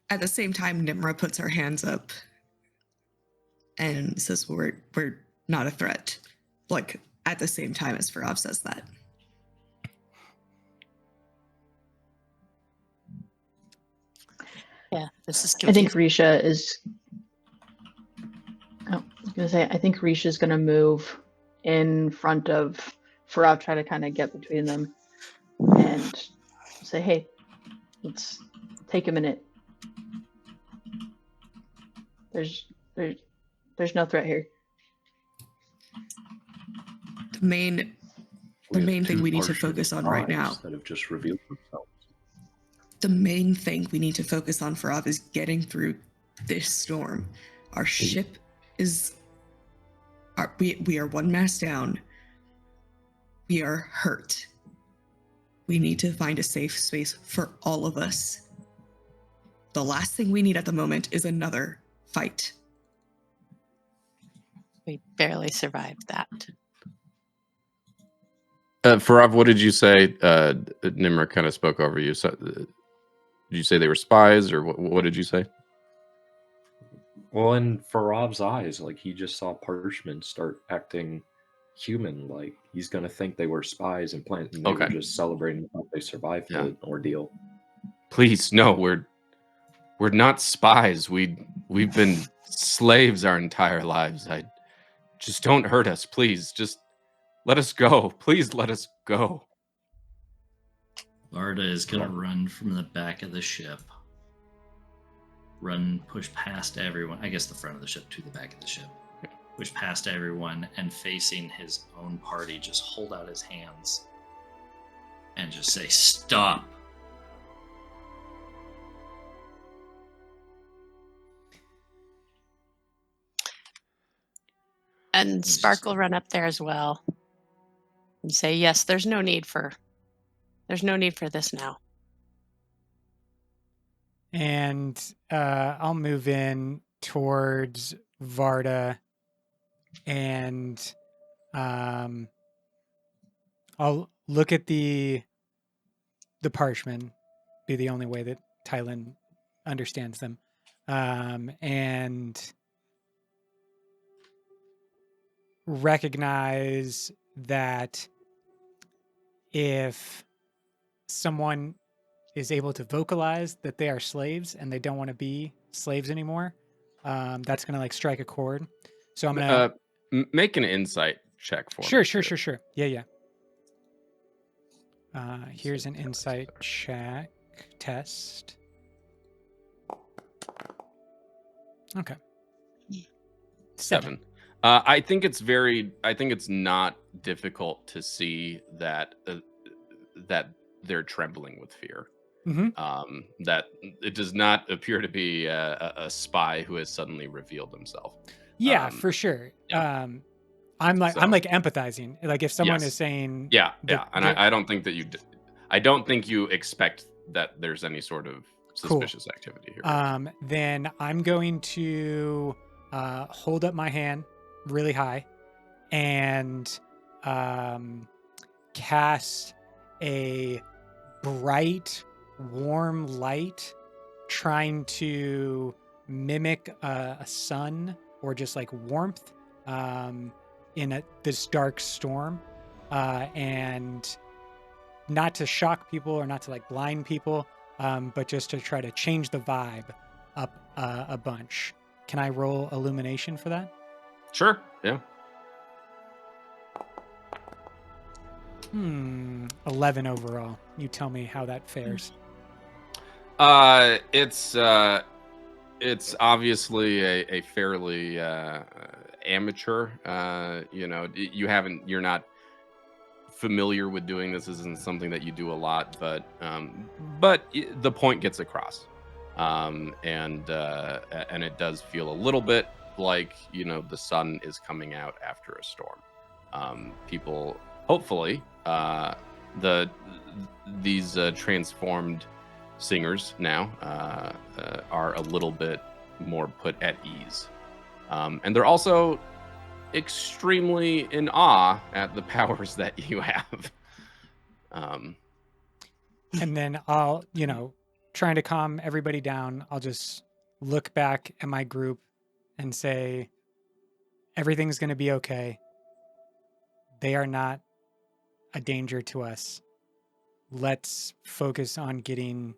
At the same time, Nmra puts her hands up and says, we're not a threat. Like, at the same time as Farav says that. Yeah, this is I think confusing. Risha is. Oh, I was gonna say, I think Risha is gonna move in front of Farav, try to kind of get between them, and say, "Hey, let's take a minute. There's no threat here. The main thing we need to focus on right now. That have just revealed themselves. The main thing we need to focus on, Farav, is getting through this storm. Our ship is... we are one mast down. We are hurt. We need to find a safe space for all of us. The last thing we need at the moment is another fight. We barely survived that. Farav, what did you say? Nmra kind of spoke over you. So, did you say they were spies, or what did you say? Well, in Farav's eyes, like, he just saw Parchment start acting human. Like, he's going to think they were spies and plans, and they were just celebrating how they survived the ordeal. Please, no, we're not spies. We've been slaves our entire lives. Just don't hurt us, please. Just let us go. Please let us go. Vardah is going to run from the back of the ship. Push past everyone. I guess the front of the ship to the back of the ship. Push past everyone and facing his own party, just hold out his hands and just say, "Stop." And Sparkle run up there as well and say, "Yes, there's no need for this now." And I'll move in towards Vardah, and I'll look at the parchment, be the only way that Tylin understands them, and recognize that if someone is able to vocalize that they are slaves and they don't want to be slaves anymore, that's going to like strike a chord. So I'm going to make an insight check for me. Sure. Yeah. Here's an insight check test. Okay. 7. I think it's not difficult to see that that they're trembling with fear. Mm-hmm. That it does not appear to be a spy who has suddenly revealed himself. Yeah, for sure. Yeah. I'm like empathizing. Like if someone is saying, and I don't think that I don't think you expect that there's any sort of suspicious activity here. Then I'm going to hold up my hand really high and cast a bright, warm light, trying to mimic a sun or just like warmth in this dark storm, and not to shock people or not to like blind people, but just to try to change the vibe up a bunch. Can I roll illumination for that? Sure. Yeah. 11 overall. You tell me how that fares. It's obviously a fairly amateur. You're not familiar with doing this. This isn't something that you do a lot, but the point gets across, and it does feel a little bit like the sun is coming out after a storm. People hopefully these transformed singers now are a little bit more put at ease, and they're also extremely in awe at the powers that you have. And then I'll, trying to calm everybody down, I'll just look back at my group and say, everything's going to be okay. They are not a danger to us. Let's focus on getting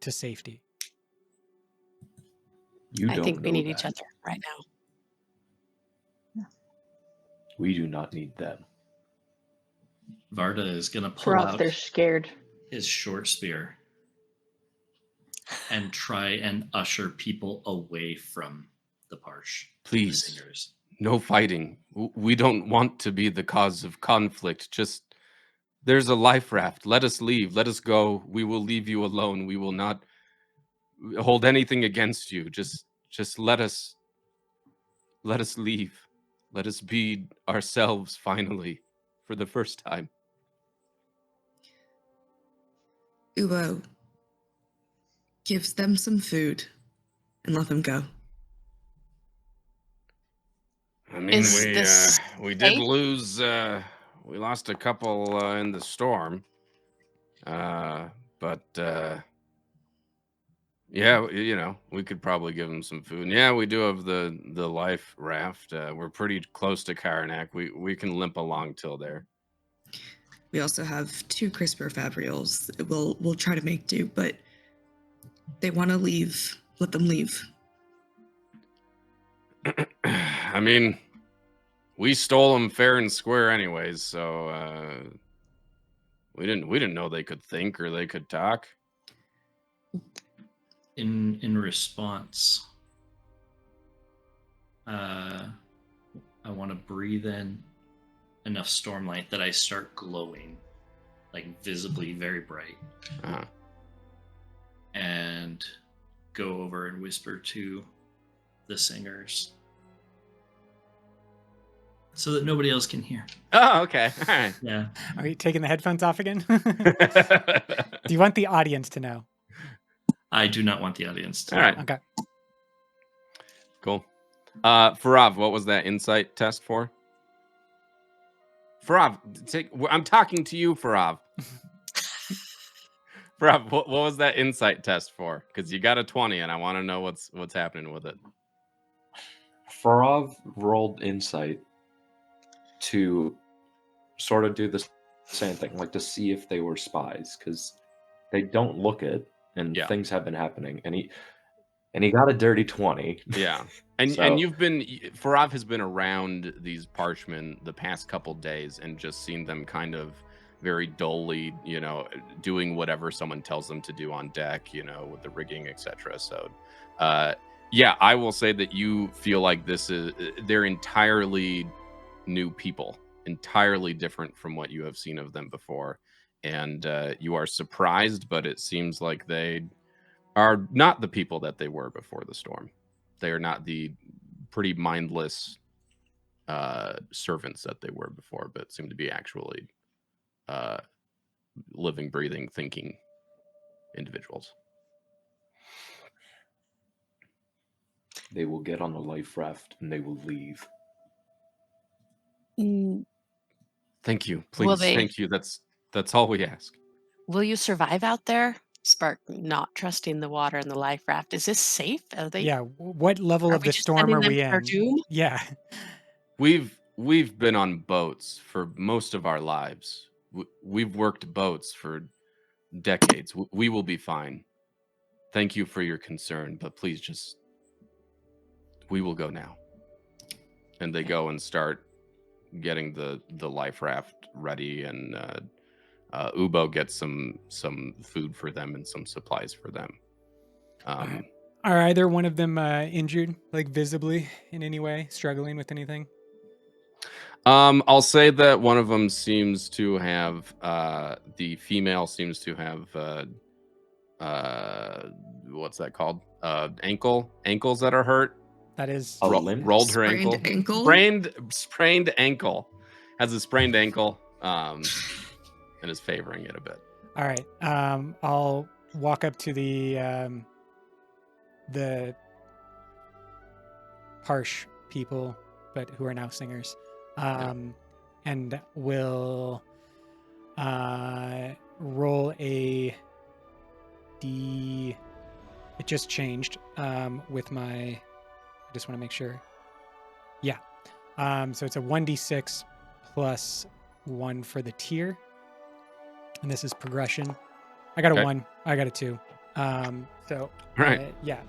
to safety. I think we need each other right now. We do not need them. Vardah is going to pull out They're scared. his short spear and try and usher people away from the Parsh. Please. The singers. No fighting. We don't want to be the cause of conflict. Just, there's a life raft. Let us leave. Let us go. We will leave you alone. We will not hold anything against you. Just let us leave. Let us be ourselves finally for the first time. Ubo gives them some food and let them go. I mean, we did lose. We lost a couple in the storm, but yeah, we could probably give them some food. And yeah, we do have the life raft. We're pretty close to Karnak. We can limp along till there. We also have 2 CRISPR fabrials. We'll try to make do, but they want to leave. Let them leave. I mean, we stole them fair and square anyways, so we didn't know they could think or they could talk. In response, I want to breathe in enough stormlight that I start glowing, like visibly very bright, and go over and whisper to the singers so that nobody else can hear. Oh, okay. All right. Yeah. Are you taking the headphones off again? Do you want the audience to know? I do not want the audience to All right. Okay. Cool. Farav, what was that insight test for? Farav, I'm talking to you, Farav. Farav, what was that insight test for? Because you got a 20, and I want to know what's happening with it. Farav rolled insight to sort of do the same thing, like to see if they were spies, because they don't look it, and things have been happening. And he got a dirty 20. Yeah. And So- and Farav has been around these Parshmen the past couple days and just seen them kind of very dully, doing whatever someone tells them to do on deck, with the rigging, etc. So, yeah, I will say that you feel like they're entirely new people, entirely different from what you have seen of them before. And you are surprised, but it seems like they are not the people that they were before the storm. They are not the pretty mindless servants that they were before, but seem to be actually living, breathing, thinking individuals. They will get on the life raft and they will leave. Thank you. Please. Thank you. That's all we ask. Will you survive out there? Spark, not trusting the water and the life raft. Is this safe? Are they? Yeah. What level Are of we the just storm sending are them we to their in? doom? Yeah. We've been on boats for most of our lives. We've worked boats for decades. We will be fine. Thank you for your concern, but please we will go now. And they go and start getting the life raft ready, and Ubo gets some food for them and some supplies for them. Are either one of them injured, like visibly in any way, struggling with anything? I'll say that one of them seems to have the female seems to have what's that called? Ankles that are hurt. That is rolled her Sprained ankle? Sprained ankle. Has a sprained ankle, and is favoring it a bit. all right. I'll walk up to the Parsh people, but who are now singers, and will roll a D. It just changed with my. I just want to make sure. Yeah. So it's a 1d6 plus 1 for the tier. And this is progression. I got a 1. I got a 2. So Right. yeah,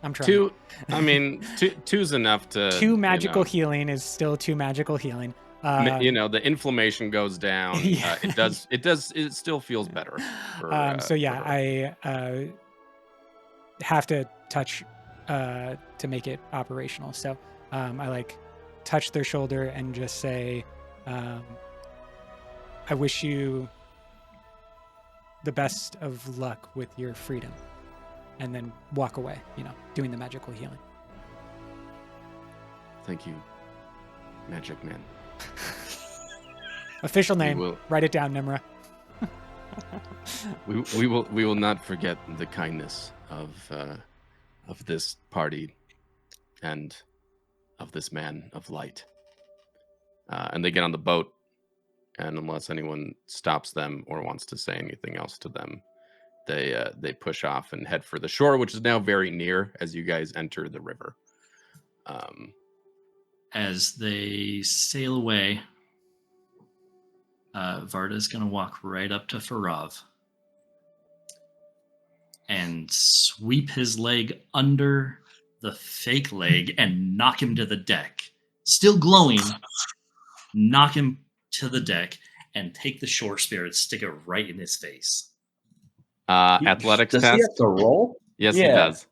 I'm trying. 2. I mean, two's enough to 2 magical healing is still 2 magical healing. The inflammation goes down. Yeah. It still feels better. So yeah, for her. I have to touch to make it operational. So I like touch their shoulder and just say, I wish you the best of luck with your freedom, and then walk away, doing the magical healing. Thank you, Magic Man. Official name. will- Write it down, Nmra. We will not forget the kindness of this party and of this man of light. And they get on the boat, and unless anyone stops them or wants to say anything else to them, they push off and head for the shore, which is now very near as you guys enter the river. As they sail away, Vardah is going to walk right up to Farav and sweep his leg under the fake leg and knock him to the deck. Still glowing, knock him to the deck and take the shore spirit, stick it right in his face. Athletics Does test. he have to roll? Yes, he Yeah. does.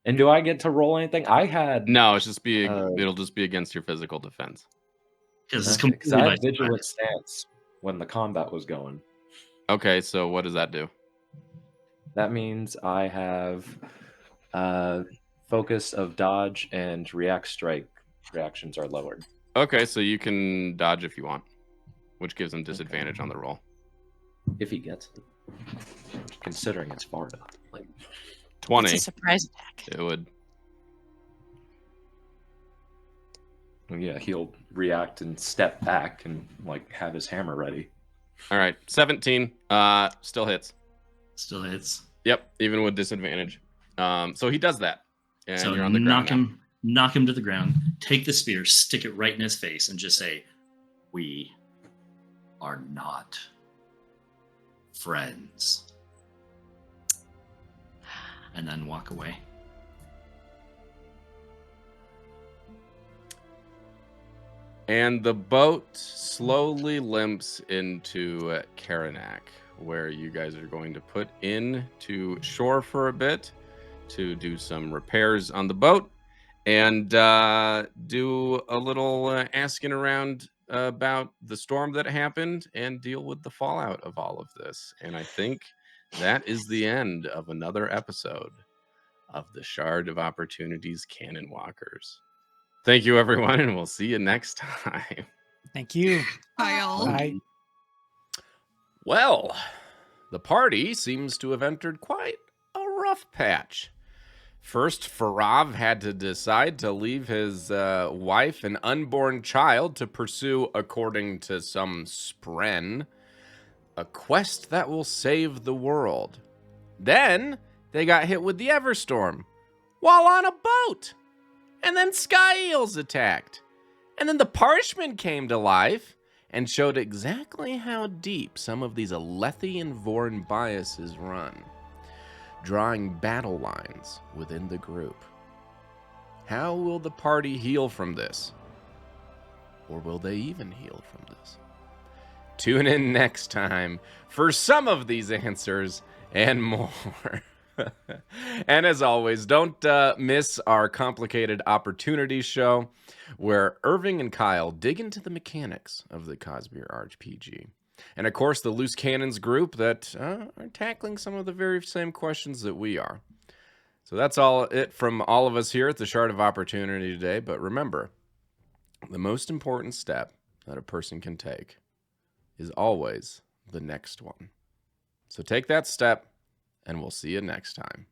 And do I get to roll anything? I had No, it'll just be against your physical defense. Because it's because completely I by had vigilant surprise. stance when the combat was going. Okay, so what does that do? That means I have focus of dodge and react strike reactions are lowered. Okay, so you can dodge if you want, which gives him disadvantage on the roll. If he gets it. Considering it's Vardah. Like 20. It's a surprise attack. It would. yeah, he'll react and step back and like have his hammer ready. All right, 17. Still hits. Still hits. Yep, even with disadvantage. So he does that, and So you're on the ground now. knock him to the ground, take the spear, stick it right in his face, and just say, "We are not friends." And then walk away. And the boat slowly limps into Karanak, where you guys are going to put in to shore for a bit to do some repairs on the boat and do a little asking around about the storm that happened and deal with the fallout of all of this. And I think that is the end of another episode of the Shard of Opportunities Canonwalkers. Thank you, everyone, and we'll see you next time. Thank you. Bye, all. Bye. Well, the party seems to have entered quite a rough patch. First, Farav had to decide to leave his wife and unborn child to pursue, according to some spren, a quest that will save the world. Then they got hit with the Everstorm while on a boat. And then Skyeel's attacked. And then the Parchment came to life and showed exactly how deep some of these Alethian-born biases run, drawing battle lines within the group. How will the party heal from this? Or will they even heal from this? Tune in next time for some of these answers and more. And as always, don't miss our Complicated Opportunities show, where Irving and Kyle dig into the mechanics of the CosmereRPG. And of course, the Loose Cannons group that are tackling some of the very same questions that we are. So that's all it from all of us here at the Shard of Opportunity today. But remember, the most important step that a person can take is always the next one. So take that step, and we'll see you next time.